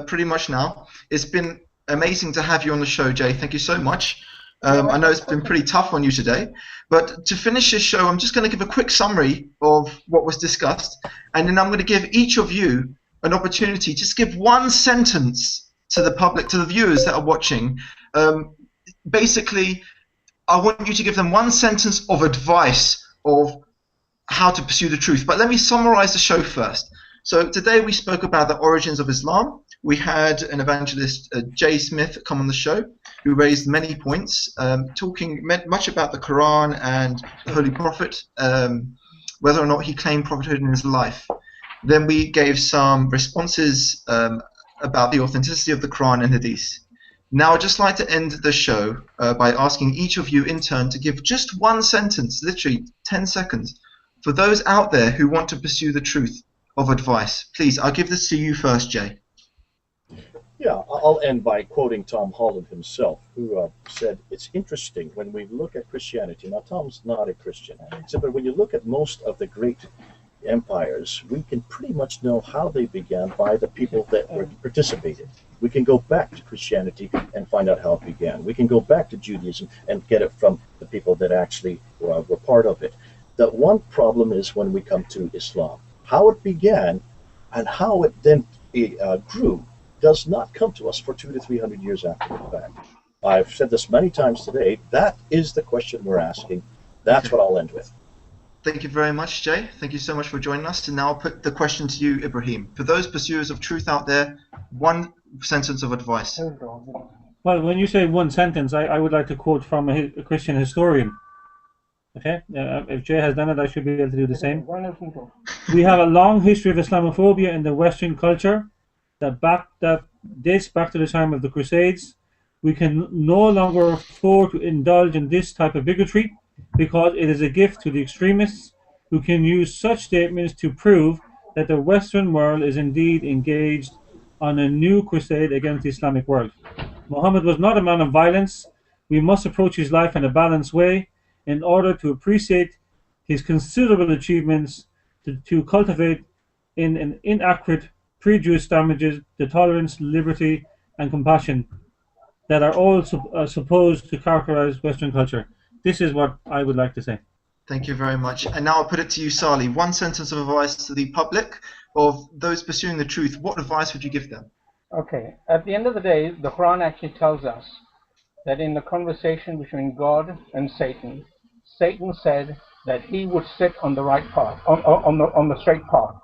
pretty much now. It's been amazing to have you on the show, Jay. Thank you so much. I know it's been pretty tough on you today, but to finish this show, I'm just going to give a quick summary of what was discussed, and then I'm going to give each of you an opportunity. Just give one sentence to the public, to the viewers that are watching. Basically, I want you to give them one sentence of advice of how to pursue the truth. But let me summarize the show first. So today we spoke about the origins of Islam. We had an evangelist, Jay Smith, come on the show, who raised many points, talking much about the Quran and the Holy Prophet, whether or not he claimed prophethood in his life. Then we gave some responses about the authenticity of the Quran and Hadith. Now I'd just like to end the show by asking each of you in turn to give just one sentence, literally 10 seconds, for those out there who want to pursue the truth of advice. Please, I'll give this to you first, Jay. Yeah, I'll end by quoting Tom Holland himself, who said, it's interesting when we look at Christianity. Now, Tom's not a Christian. So, but when you look at most of the great empires, we can pretty much know how they began by the people that participated. We can go back to Christianity and find out how it began. We can go back to Judaism and get it from the people that actually were part of it. The one problem is when we come to Islam. How it began and how it then grew does not come to us for 200 to 300 years after the fact. I've said this many times today. That is the question we're asking. That's what I'll end with. Thank you very much, Jay. Thank you so much for joining us. And now I'll put the question to you, Ibrahim. For those pursuers of truth out there, one sentence of advice. Well, when you say one sentence, I would like to quote from a Christian historian. Okay, if Jay has done it, I should be able to do the same. We have a long history of Islamophobia in the Western culture that dates back to the time of the Crusades. We can no longer afford to indulge in this type of bigotry because it is a gift to the extremists who can use such statements to prove that the Western world is indeed engaged on a new crusade against the Islamic world. Muhammad was not a man of violence. We must approach his life in a balanced way in order to appreciate his considerable achievements, to cultivate in an inaccurate, prejudiced damages the tolerance, liberty, and compassion that are all supposed to characterize Western culture. This is what I would like to say. Thank you very much. And now I'll put it to you, Saleh. One sentence of advice to the public of those pursuing the truth. What advice would you give them? Okay. At the end of the day, the Quran actually tells us that in the conversation between God and Satan, Satan said that he would sit on the right path, on the straight path,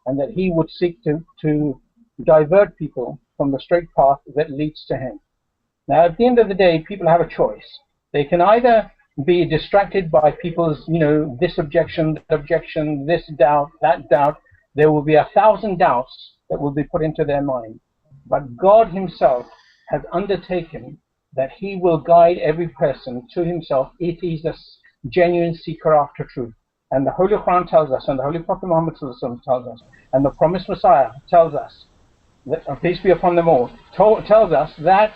and that he would seek to divert people from the straight path that leads to him. Now, at the end of the day, people have a choice. They can either be distracted by people's, this objection, that objection, this doubt, that doubt. There will be 1,000 doubts that will be put into their mind. But God himself has undertaken that he will guide every person to himself if he's a genuine seeker after truth. And the Holy Quran tells us, and the Holy Prophet Muhammad tells us, and the promised Messiah tells us, that, peace be upon them all, tells us that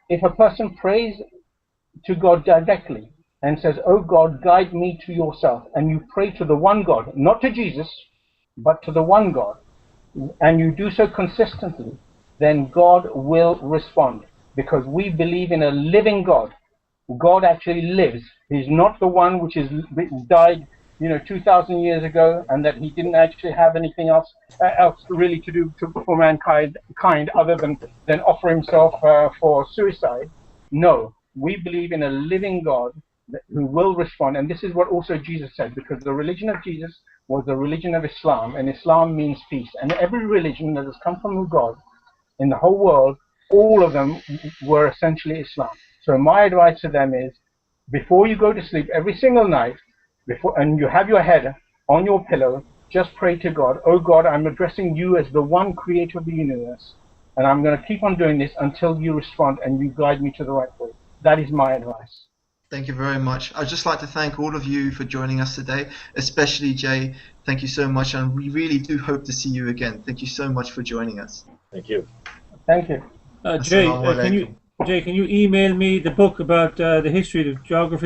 if a person prays to God directly and says, "Oh God, guide me to yourself," and you pray to the one God, not to Jesus, but to the one God, and you do so consistently, then God will respond, because we believe in a living God. God actually lives. He's not the one which is died 2,000 years ago, and that he didn't actually have anything else really to do for mankind other than offer himself for suicide. No, we believe in a living God who will respond, and this is what also Jesus said, because the religion of Jesus was the religion of Islam, and Islam means peace. And every religion that has come from God in the whole world, all of them were essentially Islam. So my advice to them is, before you go to sleep every single night, and you have your head on your pillow, just pray to God. "Oh God, I'm addressing you as the one creator of the universe, and I'm going to keep on doing this until you respond and you guide me to the right way." That is my advice. Thank you very much. I'd just like to thank all of you for joining us today, especially Jay. Thank you so much, and we really do hope to see you again. Thank you so much for joining us. Thank you. Thank you. Jay, can you email me the book about the history of geography